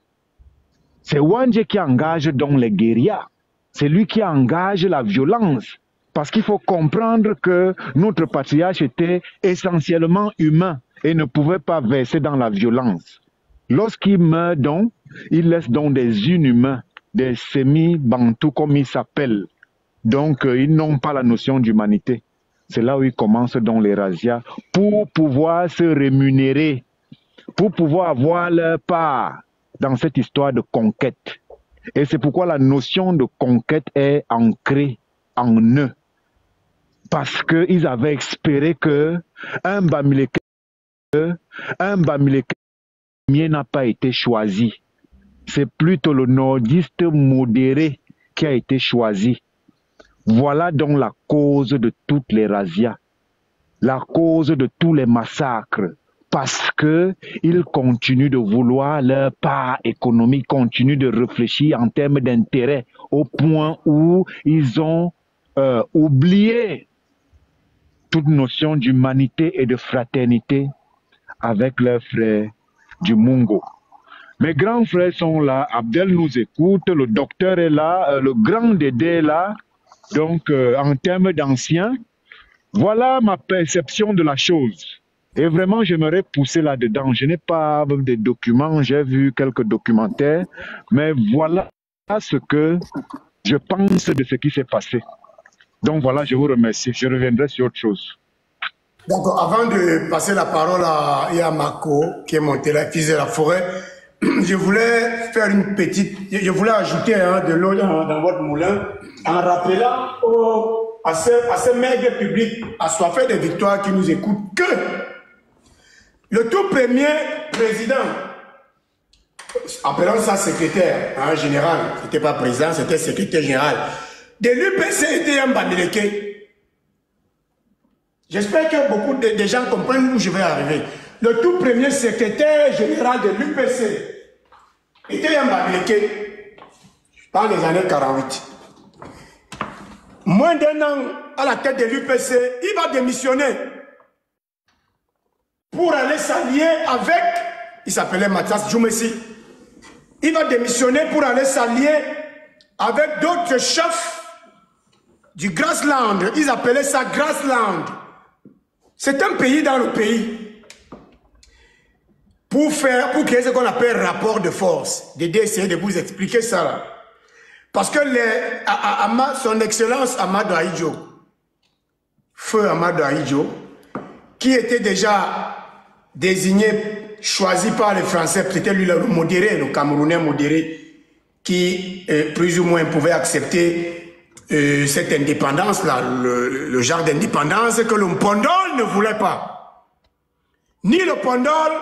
[SPEAKER 5] C'est Wandji qui engage donc les guérillas. C'est lui qui engage la violence. Parce qu'il faut comprendre que notre patriarche était essentiellement humain et ne pouvait pas verser dans la violence. Lorsqu'il meurt donc, il laisse donc des inhumains, des semi-bantous comme ils s'appellent. Donc ils n'ont pas la notion d'humanité. C'est là où ils commencent donc les razzias pour pouvoir se rémunérer, pour pouvoir avoir leur part dans cette histoire de conquête. Et c'est pourquoi la notion de conquête est ancrée en eux. Parce qu'ils avaient espéré qu'un Bamileke n'a pas été choisi. C'est plutôt le nordiste modéré qui a été choisi. Voilà donc la cause de toutes les razzias, la cause de tous les massacres. Parce qu'ils continuent de vouloir leur part économique, continuent de réfléchir en termes d'intérêt, au point où ils ont oublié toute notion d'humanité et de fraternité avec leurs frères du Mungo. Mes grands frères sont là, Abdel nous écoute, le docteur est là, le grand Dédé est là. Donc, en termes d'anciens, voilà ma perception de la chose. Et vraiment, j'aimerais pousser là-dedans. Je n'ai pas de documents, j'ai vu quelques documentaires, mais voilà ce que je pense de ce qui s'est passé. Donc voilà, je vous remercie. Je reviendrai sur autre chose.
[SPEAKER 1] D'accord, avant de passer la parole à Yamako, qui est monté là, fils de la forêt, je voulais faire une petite, je voulais ajouter de l'eau dans votre moulin, en rappelant à ces maigres publics assoiffés de victoires qui nous écoutent que le tout premier président, appelons ça secrétaire hein, général, c'était pas président, c'était secrétaire général, de l'UPC était un Bamileke. J'espère que beaucoup de gens comprennent où je vais arriver. Le tout premier secrétaire général de l'UPC était un Bamileke. Je parle des années 48. Moins d'un an à la tête de l'UPC, il va démissionner pour aller s'allier avec, il s'appelait Mathias Djoumessi. Il va démissionner pour aller s'allier avec d'autres chefs du Grassland. Ils appelaient ça Grassland. C'est un pays dans le pays. Pour créer ce qu'on appelle rapport de force. D'essayer de vous expliquer ça là. Parce que son excellence Amadou Ahidjo, feu Amadou Ahidjo, qui était déjà désigné, choisi par les Français, c'était lui le modéré, le Camerounais modéré, qui plus ou moins pouvait accepter cette indépendance-là, le genre d'indépendance que le Pondol ne voulait pas. Ni le Pondol,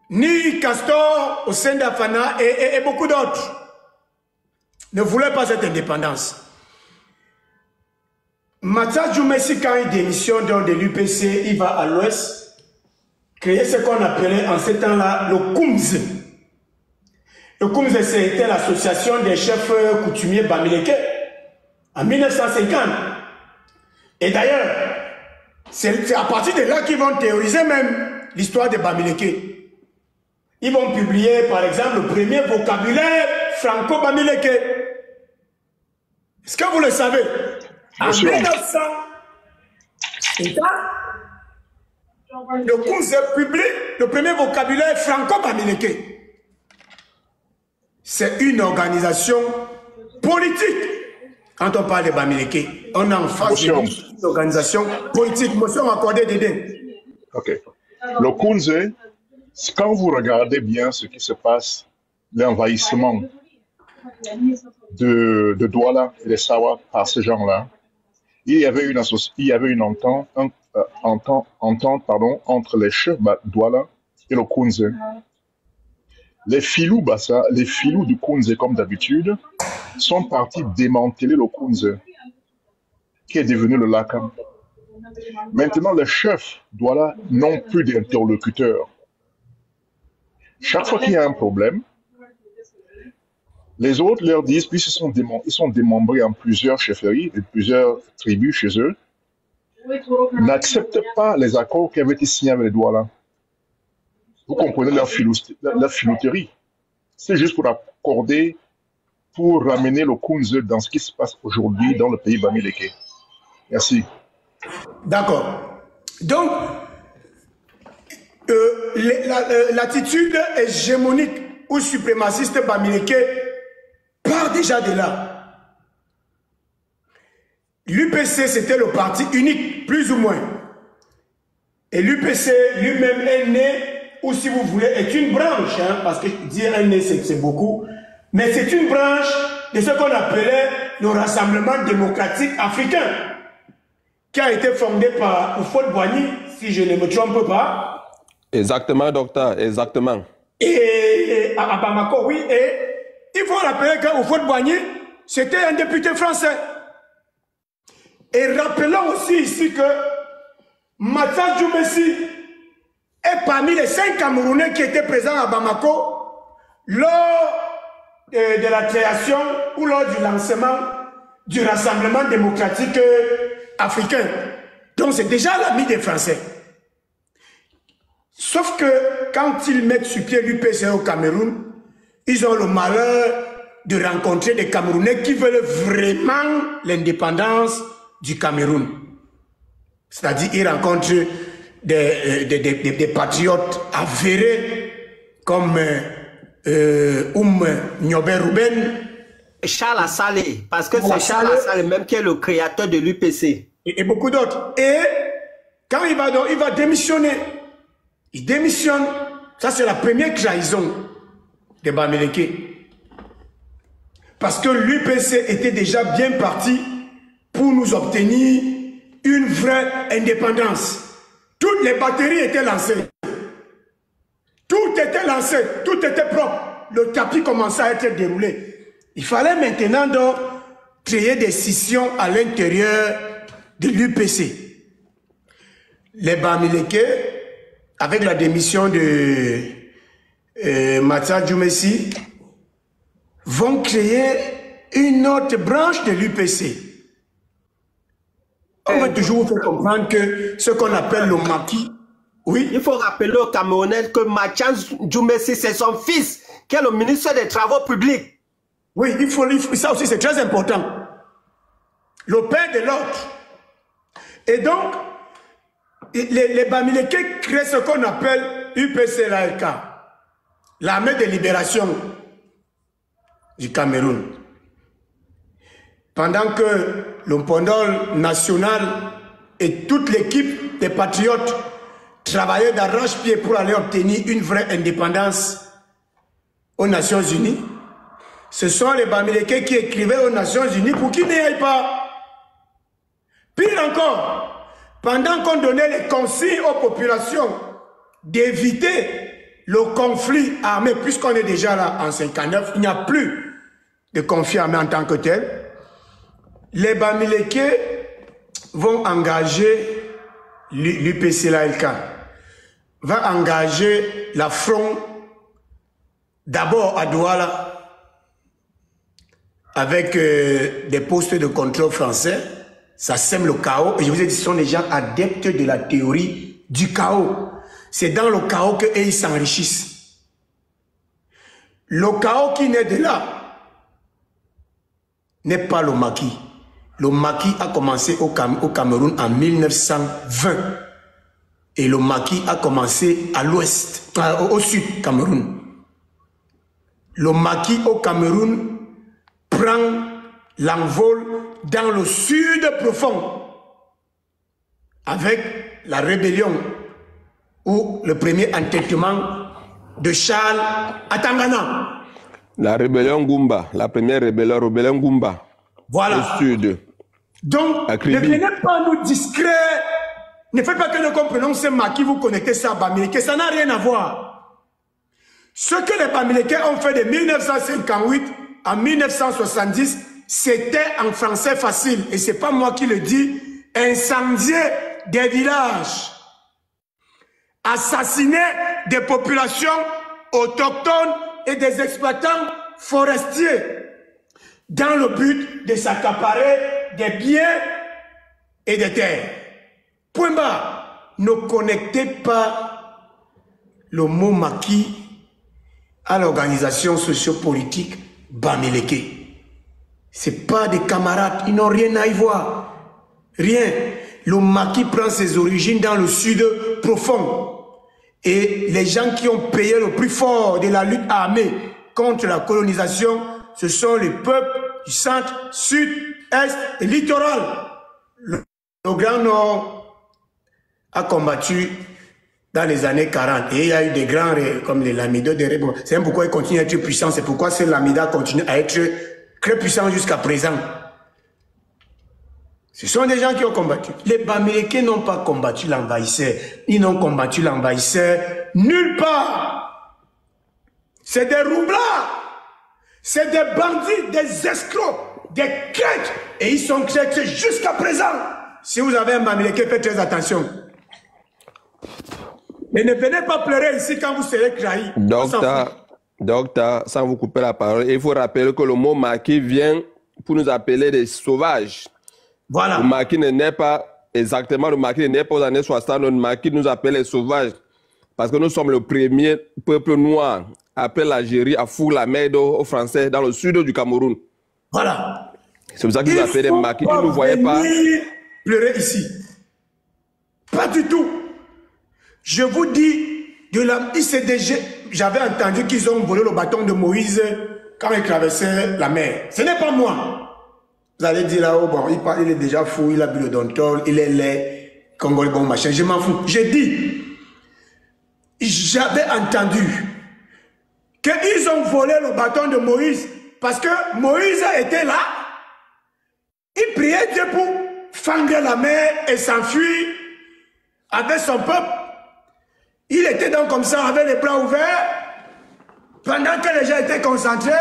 [SPEAKER 1] ni Castor, au sein d'Afana et beaucoup d'autres ne voulaient pas cette indépendance. Mathias Djoumessi, quand il démissionne de l'UPC, il va à l'ouest créer ce qu'on appelait en ce temps-là le Koumze. Le Koumze, c'était l'association des chefs coutumiers Bamileke en 1950. Et d'ailleurs, c'est à partir de là qu'ils vont théoriser même l'histoire des Bamileke. Ils vont publier, par exemple, le premier vocabulaire franco-bamileke. Est-ce que vous le savez? En 1900, le Koumze publie le premier vocabulaire franco-bamileke. C'est une organisation politique. Quand on parle de Bamileke, on est en face d'une organisation politique. Motion accordée d'aider.
[SPEAKER 2] Ok. Le Koumze, quand vous regardez bien ce qui se passe, l'envahissement de Douala et de Sawa par ces gens-là, il y avait une entente entre les chefs Douala et le Koumze. Les filous Bassa, les filous du Koumze, comme d'habitude, sont partis démanteler le Koumze, qui est devenu le Lakam. Maintenant, les chefs Douala n'ont plus d'interlocuteurs. Chaque fois qu'il y a un problème, les autres leur disent, puis ils sont démembrés en plusieurs chefferies et plusieurs tribus chez eux, n'acceptent pas les accords qui avaient été signés avec les Douala. Vous comprenez leur filouterie. C'est juste pour accorder, pour ramener le Koumze dans ce qui se passe aujourd'hui dans le pays Bamileke. Merci.
[SPEAKER 1] D'accord. Donc, l'attitude hégémonique ou suprémaciste Bamileke part déjà de là. L'UPC, c'était le parti unique, plus ou moins. Et l'UPC lui-même est né, ou si vous voulez, est une branche, hein, parce que dire un né, c'est beaucoup, mais c'est une branche de ce qu'on appelait le Rassemblement démocratique africain, qui a été fondé par Houphouët-Boigny, si je ne me trompe pas.
[SPEAKER 6] Exactement, docteur, exactement.
[SPEAKER 1] Et à Bamako, oui, et il faut rappeler que Houphouët-Boigny, c'était un député français. Et rappelons aussi ici que Mathias Djoumessi est parmi les 5 Camerounais qui étaient présents à Bamako lors de la création ou lors du lancement du Rassemblement démocratique africain. Donc c'est déjà l'ami des Français. Sauf que quand ils mettent sur pied l'UPC au Cameroun, ils ont le malheur de rencontrer des Camerounais qui veulent vraiment l'indépendance du Cameroun. C'est-à-dire qu'ils rencontrent des patriotes avérés comme Nyobe Rouben.
[SPEAKER 4] Charles Assalé, parce que c'est Charles Assalé même qui est le créateur de l'UPC.
[SPEAKER 1] Et beaucoup d'autres. Et quand il va démissionner, il démissionne. Ça, c'est la première trahison de Bamileke. Parce que l'UPC était déjà bien parti pour nous obtenir une vraie indépendance. Toutes les batteries étaient lancées. Tout était lancé, tout était propre. le tapis commençait à être déroulé. Il fallait maintenant donc créer des scissions à l'intérieur de l'UPC. Les Bamileke, avec la démission de Matia Djoumessi, vont créer une autre branche de l'UPC. On va toujours vous faire comprendre que ce qu'on appelle le maquis, oui.
[SPEAKER 4] Il faut rappeler au Camerounais que Matia Djoumessi, c'est son fils, qui est le ministre des Travaux publics.
[SPEAKER 1] Oui, ça aussi c'est très important. Le père de l'autre. Et donc, les Bamileke créent ce qu'on appelle UPC-LALK, l'armée de libération du Cameroun. Pendant que le Pondol national et toute l'équipe des patriotes travaillaient d'arrache-pied pour aller obtenir une vraie indépendance aux Nations Unies, ce sont les Bamileke qui écrivaient aux Nations Unies pour qu'ils n'y aillent pas. Pire encore, pendant qu'on donnait les consignes aux populations d'éviter le conflit armé, puisqu'on est déjà là en 59, il n'y a plus de conflit armé en tant que tel, les Bamileke vont engager l'UPC-LALK, va engager la front d'abord à Douala avec des postes de contrôle français. Ça sème le chaos. Et je vous ai dit, ce sont des gens adeptes de la théorie du chaos. C'est dans le chaos qu'ils s'enrichissent. Le chaos qui naît de là n'est pas le maquis. Le maquis a commencé au Cameroun en 1920. Et le maquis a commencé à l'ouest, au sud Cameroun. Le maquis au Cameroun prend l'envol dans le sud profond avec la rébellion ou le premier entêtement de Charles à Tangana.
[SPEAKER 6] La rébellion Goumba, la première rébellion Goumba.
[SPEAKER 1] Voilà.
[SPEAKER 6] Au sud.
[SPEAKER 1] Donc, ne venez pas nous discrets. Ne faites pas que nous comprenons ce maquis, vous connectez ça à Bamileke. Ça n'a rien à voir. Ce que les Bamileke ont fait de 1958 à 1970, c'était en français facile. Et ce n'est pas moi qui le dis. Incendier des villages. Assassiner des populations autochtones et des exploitants forestiers. Dans le but de s'accaparer des biens et des terres. Point bas, ne connectez pas le mot maquis à l'organisation sociopolitique Bamileke. Ce n'est pas des camarades, ils n'ont rien à y voir. Rien. Le maquis prend ses origines dans le sud profond. Et les gens qui ont payé le plus fort de la lutte armée contre la colonisation, ce sont les peuples du centre, sud, est et littoral. Le Grand Nord a combattu dans les années 40. Et il y a eu des grands, comme les Lamido, c'est pourquoi ils continuent à être puissants. C'est pourquoi ces Lamida continuent à être très puissants jusqu'à présent. Ce sont des gens qui ont combattu. Les Bamileke n'ont pas combattu l'envahisseur. Ils n'ont combattu l'envahisseur nulle part. C'est des roublards. C'est des bandits, des escrocs, des crêtes. Et ils sont crêtes jusqu'à présent. Si vous avez un Bamileke, faites très attention. Mais ne venez pas pleurer ici quand vous serez trahi.
[SPEAKER 6] Docteur, sans vous couper la parole, il faut rappeler que le mot maquis vient pour nous appeler des sauvages.
[SPEAKER 1] Voilà.
[SPEAKER 6] Le maquis ne naît pas exactement, le maquis ne naît pas aux années 60, le maquis nous appelle les sauvages. Parce que nous sommes le premier peuple noir, après l'Algérie, à Four-la-Mer aux Français, dans le sud du Cameroun.
[SPEAKER 1] Voilà.
[SPEAKER 6] C'est pour ça qu'ils nous appellent les maquis. Ils ne nous voyaient pas.
[SPEAKER 1] Pleurer ici. Pas du tout. Je vous dis, de la ICDG, j'avais entendu qu'ils ont volé le bâton de Moïse quand il traversait la mer. Ce n'est pas moi. Vous allez dire là, oh bon, il est déjà fou, il a bu le Dontol, il est laid, Congolais, bon machin, je m'en fous. J'ai dit, j'avais entendu qu'ils ont volé le bâton de Moïse parce que Moïse était là, il priait Dieu pour fendre la mer et s'enfuir avec son peuple. Il était donc comme ça, avec les bras ouverts, Pendant que les gens étaient concentrés,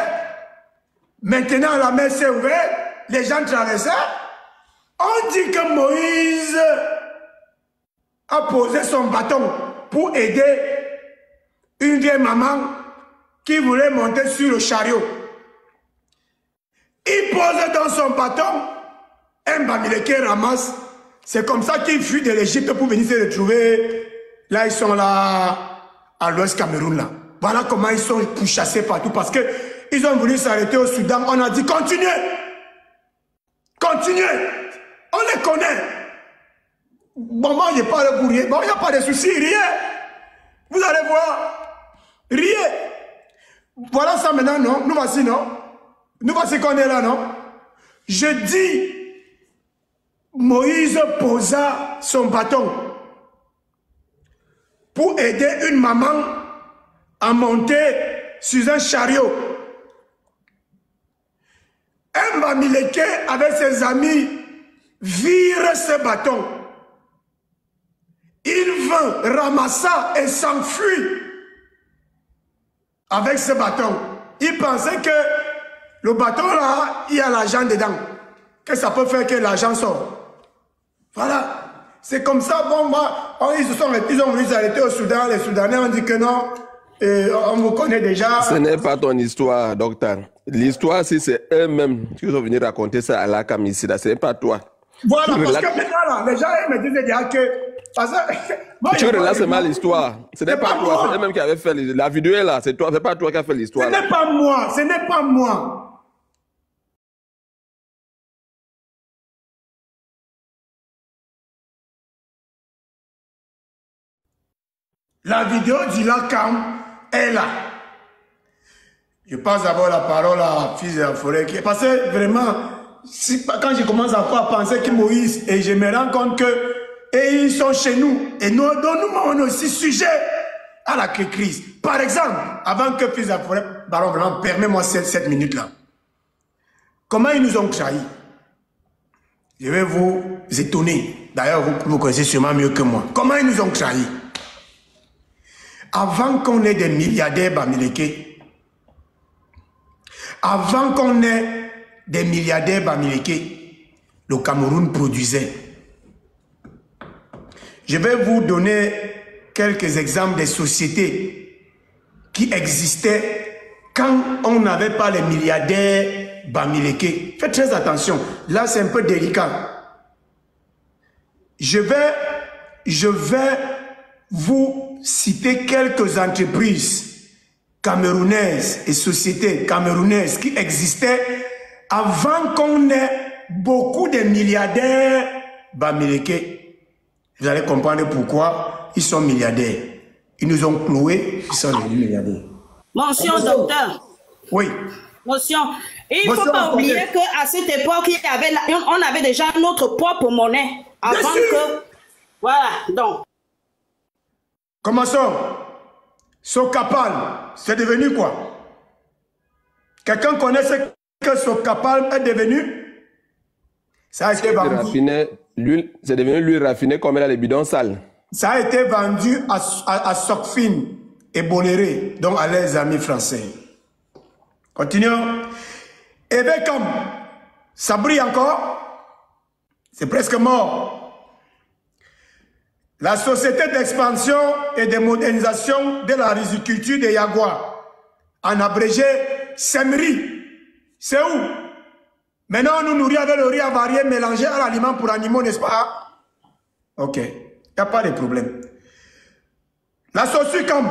[SPEAKER 1] maintenant la mer s'est ouverte, les gens traversaient. On dit que Moïse a posé son bâton pour aider une vieille maman qui voulait monter sur le chariot. Il pose dans son bâton, un Bamileke ramasse. C'est comme ça qu'il fuit de l'Égypte pour venir se retrouver. Là, ils sont là, à l'ouest Cameroun, là. Voilà comment ils sont pourchassés partout. Parce qu'ils ont voulu s'arrêter au Soudan. On a dit, continuez. Continuez. On les connaît. Bon, moi, je parle pour rien. Bon, il n'y a pas de souci, rien. Vous allez voir. Rien. Voilà ça maintenant, non? Nous voici, non? Nous voici qu'on est là, non? Je dis, Moïse posa son bâton pour aider une maman à monter sur un chariot. Un Bamileke avec ses amis vire ce bâton. Il vint, ramassa et s'enfuit avec ce bâton. Il pensait que le bâton là, il y a l'argent dedans. Que ça peut faire que l'argent sort. Voilà. C'est comme ça, bon, moi, ils ont voulu s'arrêter au Soudan. Les Soudanais ont dit que non. On vous connaît déjà.
[SPEAKER 6] Ce n'est pas ton histoire, docteur. L'histoire, si c'est eux-mêmes qui sont venus raconter ça à la Kamisida, ce n'est pas toi.
[SPEAKER 1] Voilà, parce que maintenant, là, les gens me disaient déjà que... Parce que moi,
[SPEAKER 6] tu relates mal l'histoire. Ce n'est pas toi, c'est eux-mêmes qui avaient fait la vidéo est là, c'est toi, c'est pas toi qui as fait l'histoire.
[SPEAKER 1] Ce n'est pas moi, ce n'est pas moi. La vidéo du Lakam est là. Je passe d'abord la parole à fils de la forêt. Parce que vraiment, quand je commence à penser que Moïse, et je me rends compte que et ils sont chez nous, et nous on est aussi sujet à la crise. Par exemple, avant que fils de la forêt, baron, vraiment, permets-moi cette minute-là. Comment ils nous ont trahis? Je vais vous étonner. D'ailleurs, vous connaissez sûrement mieux que moi. Comment ils nous ont trahis? Avant qu'on ait des milliardaires Bamileke, avant qu'on ait des milliardaires Bamileke, le Cameroun produisait. Je vais vous donner quelques exemples des sociétés qui existaient quand on n'avait pas les milliardaires Bamileke. Faites très attention, là c'est un peu délicat. Je vais vous citer quelques entreprises camerounaises et sociétés camerounaises qui existaient avant qu'on ait beaucoup de milliardaires Bamileke. Vous allez comprendre pourquoi ils sont milliardaires. Ils nous ont cloués, ils sont devenus milliardaires.
[SPEAKER 7] Mention, docteur.
[SPEAKER 1] Oui.
[SPEAKER 7] Mention. Et il ne faut pas oublier qu'à cette époque, on avait déjà notre propre monnaie. Avant que... Voilà, donc.
[SPEAKER 1] Commençons. Sokapal, c'est devenu quoi? Quelqu'un connaît ce que Sokapal est devenu? Ça a été vendu.
[SPEAKER 6] C'est devenu l'huile raffinée comme elle a les bidons sales.
[SPEAKER 1] Ça a été vendu à Sokfin et Boléré, donc à leurs amis français. Continuons. Et bien comme ça brille encore, c'est presque mort. La société d'expansion et de modernisation de la riziculture de Yagua, en abrégé SEMRI, c'est où? Maintenant, on nous nourrit avec le riz avarié mélangé à l'aliment pour animaux, n'est-ce pas? Ok, il n'y a pas de problème. La SOSUCAM,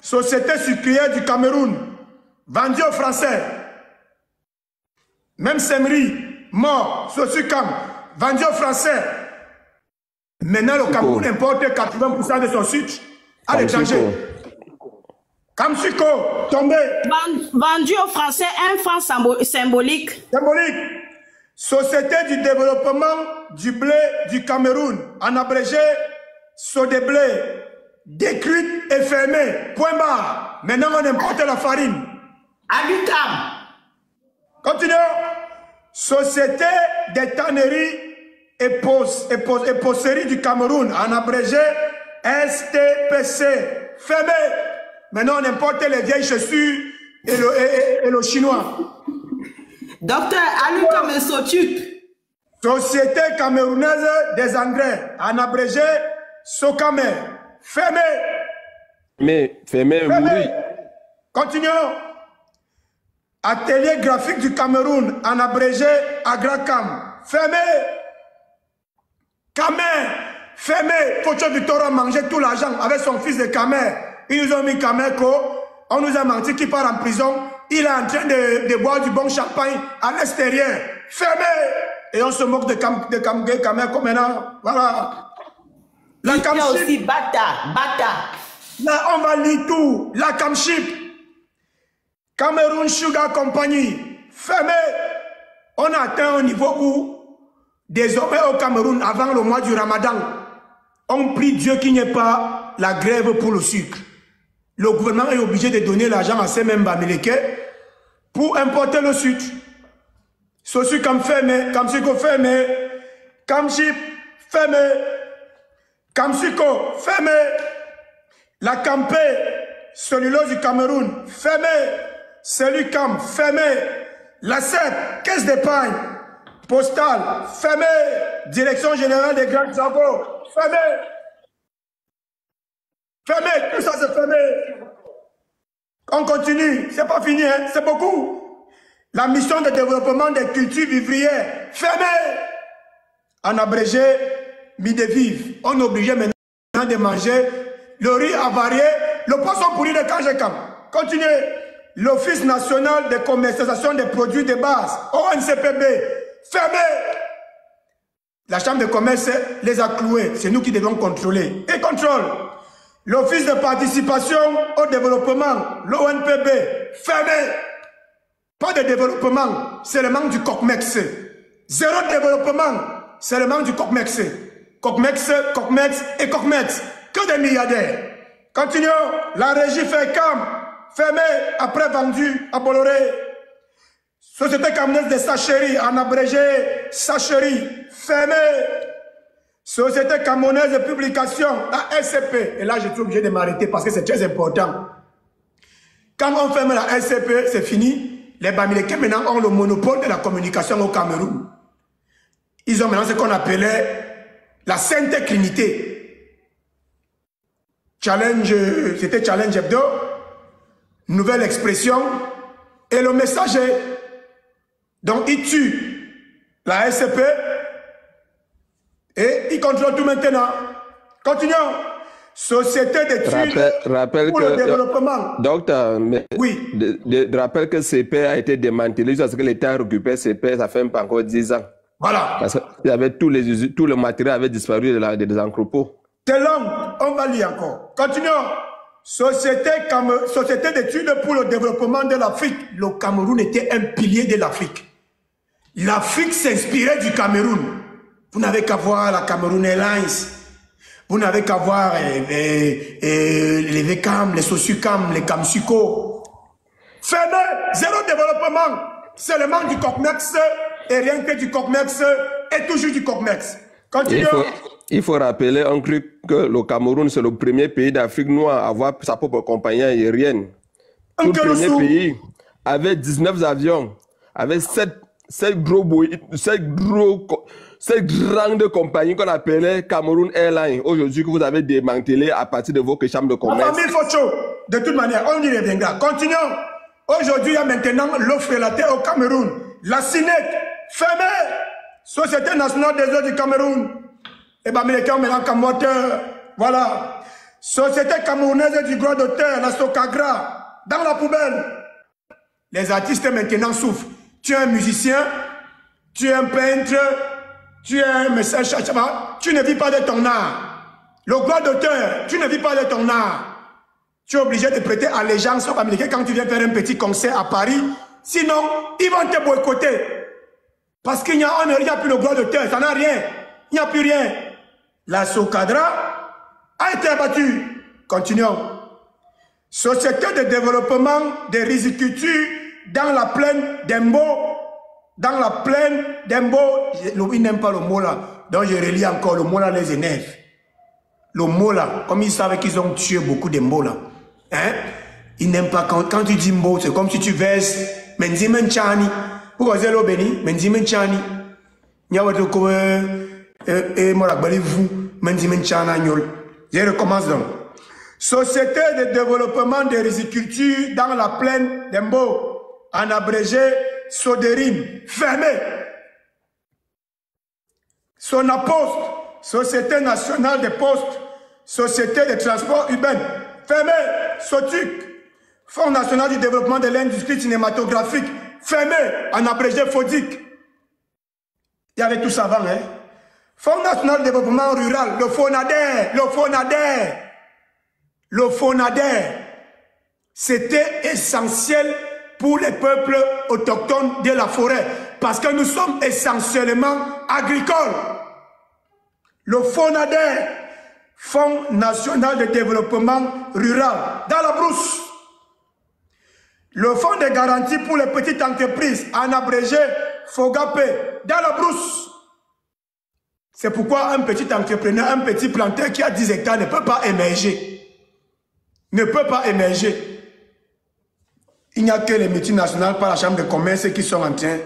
[SPEAKER 1] Société sucrière du Cameroun, vendue aux Français. Même SEMRI, mort, SOSUCAM, vendu aux Français. Maintenant, le Cameroun importe 80% de son sucre à l'étranger. Kamsuko, tombé.
[SPEAKER 7] Vendu aux Français, un franc symbolique.
[SPEAKER 1] Symbolique. Société du développement du blé du Cameroun, en abrégé, Sodeblé, détruite et fermée. Point barre. Maintenant, on importe la farine.
[SPEAKER 7] Alutam.
[SPEAKER 1] Continuons. Société des tanneries et poceries du Cameroun, en abrégé, STPC, fermée. Maintenant, on importe les vieilles chaussures et le chinois.
[SPEAKER 7] Docteur, allume comme un sotuc.
[SPEAKER 1] Société camerounaise des engrais, en abrégé, Socame. Fermé.
[SPEAKER 6] Mais, fermé.
[SPEAKER 1] Continuons. Atelier graphique du Cameroun, en abrégé, Agracam. Fermé. Camer. Fermé. Pocho Victor a mangé tout l'argent avec son fils de Camer. Ils nous ont mis Camerco. On nous a menti qu'il part en prison. Il est en train de boire du bon champagne à l'extérieur. Fermé. Et on se moque de Camerco maintenant. Voilà. La Camchip.
[SPEAKER 7] aussi Bata.
[SPEAKER 1] Là, on va lire tout. La Camchip. Cameroun Sugar Company. Fermé. On a atteint un niveau où, désormais au Cameroun, avant le mois du Ramadan, on prie Dieu qu'il n'y ait pas la grève pour le sucre. Le gouvernement est obligé de donner l'argent à ces mêmes Bamileke pour importer le sucre. Ce sucre comme fermé, comme sucre fermé, comme chip fermé, comme sucre fermé, la Campé, cellulose du Cameroun fermé, Cellucam fermé, la CEP, caisse d'épargne, postale fermé, direction générale des grands travaux fermé. Fermé, tout ça c'est fermé. On continue, c'est pas fini, hein? C'est beaucoup. La mission de développement des cultures vivrières, fermé. En abrégé, Mideviv. On est obligé maintenant de manger le riz avarié, le poisson pourri de Kajekam. Continuez. L'Office national de commercialisation des produits de base, ONCPB, fermé. La chambre de commerce les a cloués. C'est nous qui devons contrôler. Et contrôle. L'Office de participation au développement, l'ONPB, fermé. Pas de développement, c'est le manque du COCMEX. Zéro développement, c'est le manque du COCMEX. COCMEX et COCMEX. Que des milliardaires. Continuons. La régie FECAM, fermé, après vendu à Bolloré. Société camerounaise de Sacherie, en abrégé, Sacherie, fermé. Société camerounaise de publication, la SCP. Et là, je suis obligé de m'arrêter parce que c'est très important. Quand on ferme la SCP, c'est fini. Les Bamileke maintenant ont le monopole de la communication au Cameroun. Ils ont maintenant ce qu'on appelait la Sainte Trinité. Challenge, c'était Challenge Hebdo, Nouvelle Expression et le Messager. Donc ils tuent la SCP et ils contrôlent tout maintenant. Continuons. Société d'études pour le développement.
[SPEAKER 6] Docteur,
[SPEAKER 1] oui.
[SPEAKER 6] Rappelle que CP a été démantelé jusqu'à ce que l'État récupère CP, ça fait pas encore 10 ans.
[SPEAKER 1] Voilà.
[SPEAKER 6] Parce que tout le matériel avait disparu des entrepôts.
[SPEAKER 1] C'est long, on va lire encore. Continuons. Société d'études pour le développement de l'Afrique. Le Cameroun était un pilier de l'Afrique. L'Afrique s'inspirait du Cameroun. Vous n'avez qu'à voir la Cameroun Airlines. Vous n'avez qu'à voir les VCAM, les Sociucam, les Camsuco. Fermé, zéro développement. C'est le manque du COCMEX et rien que du COCMEX et toujours du COCMEX. Continuons.
[SPEAKER 6] Il faut rappeler un truc que le Cameroun, c'est le premier pays d'Afrique noire à avoir sa propre compagnie aérienne. Tout le premier pays avait 19 avions, avait 7 grandes compagnies qu'on appelait Cameroun Airlines. Aujourd'hui, que vous avez démantelé à partir de vos chambres de commerce.
[SPEAKER 1] Famille Focho, de toute manière, on y reviendra. Continuons. Aujourd'hui, il y a maintenant l'offre relatée au Cameroun. La SINEC, fermée. Société nationale des eaux du Cameroun. Et bien, les Camerounais comme moteur. Voilà. Société camerounaise du droit d'auteur, la Socagra, dans la poubelle. Les artistes maintenant souffrent. Tu es un musicien, tu es un peintre, tu es un message, tu ne vis pas de ton art. Le droit d'auteur, tu ne vis pas de ton art. Tu es obligé de prêter allégeance aux Américains quand tu viens faire un petit concert à Paris. Sinon, ils vont te boycotter. Parce qu'il n'y a plus le droit d'auteur, ça n'a rien. Il n'y a plus rien. La Socadra a été abattue. Continuons. Société de développement des rizicultures dans la plaine d'Embo. Dans la plaine d'Embo. Ils n'aiment pas le mot là. Donc je relis encore. Le mot là les énerve. Le mot là, comme ils savent qu'ils ont tué beaucoup d'Embo là. Hein? Il n'aime pas quand tu dis mot, c'est comme si tu verses Menzimen Chani. Pourquoi c'est l'eau béni? Menzimen Chani. Nyawatu ko et morabali vous Menzimen Chana nyol. Je recommence donc. Société de développement de riziculture dans la plaine d'Embo, en abrégé Soderine, fermée. Sonapost, Société nationale des postes, Société de transport urbain, fermée. Sotuc, Fonds national du développement de l'industrie cinématographique, fermé, en abrégé FODIC. Il y avait tout ça avant, hein. Fonds national de développement rural, le FONADER, c'était essentiel pour les peuples autochtones de la forêt, parce que nous sommes essentiellement agricoles. Le FONADER, Fonds national de développement rural, dans la brousse. Le fonds de garantie pour les petites entreprises, en abrégé FOGAPE, dans la brousse. C'est pourquoi un petit entrepreneur, un petit planteur qui a 10 hectares ne peut pas émerger. Ne peut pas émerger. Il n'y a que les multinationales par la chambre de commerce qui sont en train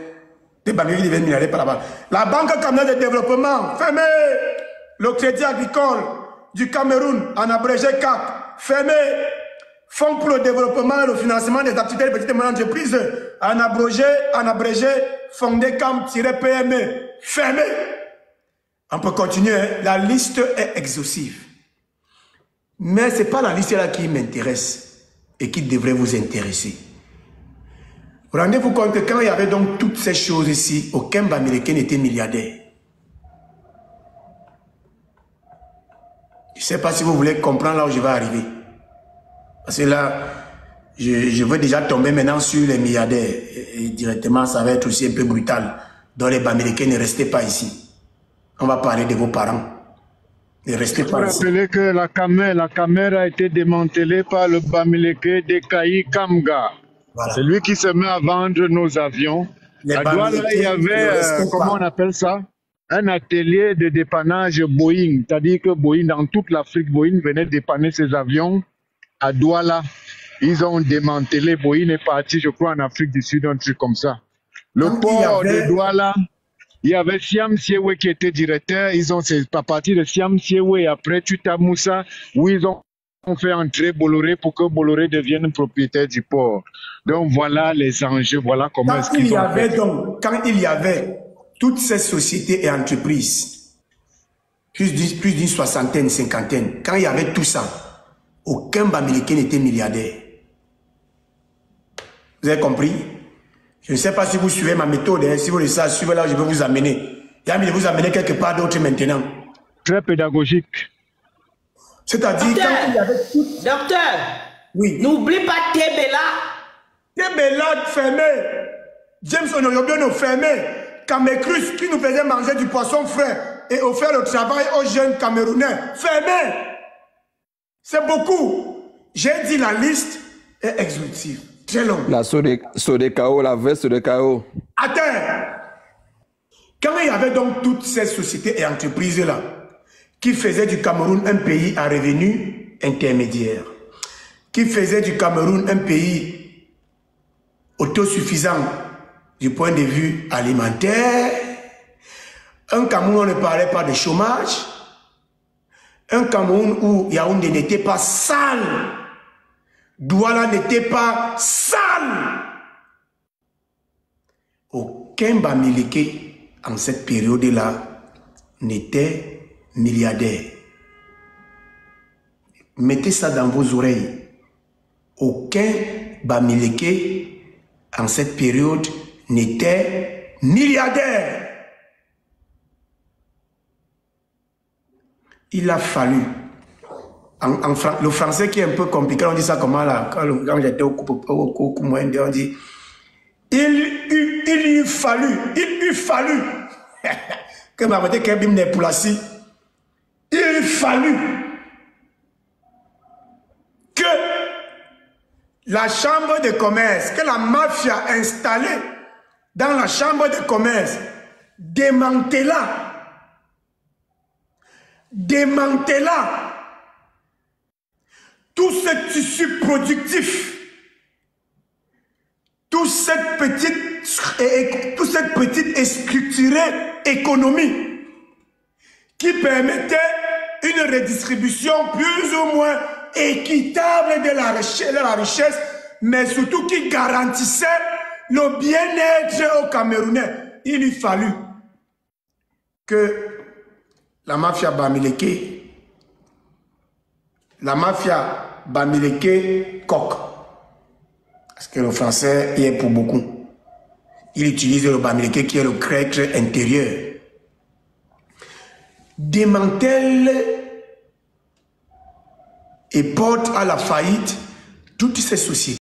[SPEAKER 1] de bannières qui deviennent minérales par là-bas. La Banque camerounaise de développement, fermée. Le Crédit agricole du Cameroun, en abrégé CAC, fermé. Fonds pour le développement et le financement des activités des petites et moyennes entreprises, en abrégé Fondecam-PME, fermé. On peut continuer, hein? La liste est exhaustive. Mais ce n'est pas la liste là qui m'intéresse et qui devrait vous intéresser. Rendez-vous compte que quand il y avait donc toutes ces choses ici, aucun Bamileke n'était milliardaire. Je ne sais pas si vous voulez comprendre là où je vais arriver. Parce que là, je veux déjà tomber maintenant sur les milliardaires. Et directement, ça va être aussi un peu brutal. Donc les Bamileke, ne restez pas ici. On va parler de vos parents. Ne restez pas ici.
[SPEAKER 5] Vous rappelez que la caméra a été démantelée par le Bamileke de Kayi Kamga. Voilà. C'est lui qui se met à vendre nos avions. À Douala, il y avait, comment on appelle ça? Un atelier de dépannage Boeing. C'est-à-dire que Boeing, dans toute l'Afrique, Boeing venait dépanner ses avions à Douala. Ils ont démantelé. Boeing est parti, je crois, en Afrique du Sud, un truc comme ça. Le port de Douala, il y avait Siam Siewe qui était directeur. Ils ont, c'est à partir de Siam Siewe, après Tuta Moussa, où ils ont fait entrer Bolloré pour que Bolloré devienne propriétaire du port. Donc voilà les enjeux, voilà comment est-ce qu'ils ont fait.
[SPEAKER 1] Quand il y avait toutes ces sociétés et entreprises, plus d'une soixantaine, cinquantaine, quand il y avait tout ça, aucun Bamileke n'était milliardaire. Vous avez compris? Je ne sais pas si vous suivez ma méthode, hein. Si vous le savez, suivez là où je vais vous amener. Il y a envie de vous amener quelque part d'autre maintenant.
[SPEAKER 5] Très pédagogique.
[SPEAKER 1] C'est-à-dire quand il y avait tout...
[SPEAKER 7] Docteur,
[SPEAKER 1] oui.
[SPEAKER 7] N'oublie pas Tébéla.
[SPEAKER 1] Tébéla fermé. James Onoyobiono fermé. Kamecrus qui nous faisait manger du poisson frais et offert le travail aux jeunes Camerounais. Fermé. C'est beaucoup. J'ai dit la liste est exhaustive. Très longue.
[SPEAKER 6] La Sodekao, la veste de Kao.
[SPEAKER 1] Attends. Quand il y avait donc toutes ces sociétés et entreprises-là qui faisaient du Cameroun un pays à revenus intermédiaires, qui faisaient du Cameroun un pays autosuffisant du point de vue alimentaire, un Cameroun où on ne parlait pas de chômage, un Cameroun où Yaoundé n'était pas sale, Douala n'était pas sale. Aucun Bamileke en cette période-là n'était milliardaire. Mettez ça dans vos oreilles. Aucun Bamileke en cette période n'était milliardaire. Il a fallu, le français qui est un peu compliqué, on dit ça comment là, quand j'étais au moins, on dit, il eût fallu, que ma mère qui bim pour la si, il eût fallu que la chambre de commerce, que la mafia installée dans la chambre de commerce démantela tout ce tissu productif, toute cette petite et structurée économie qui permettait une redistribution plus ou moins équitable de la richesse, mais surtout qui garantissait le bien-être aux Camerounais. Il lui fallut que la mafia Bamileke coque. Parce que le français y est pour beaucoup. Il utilise le Bamileke qui est le grec intérieur. Démantèle et porte à la faillite toutes ces sociétés.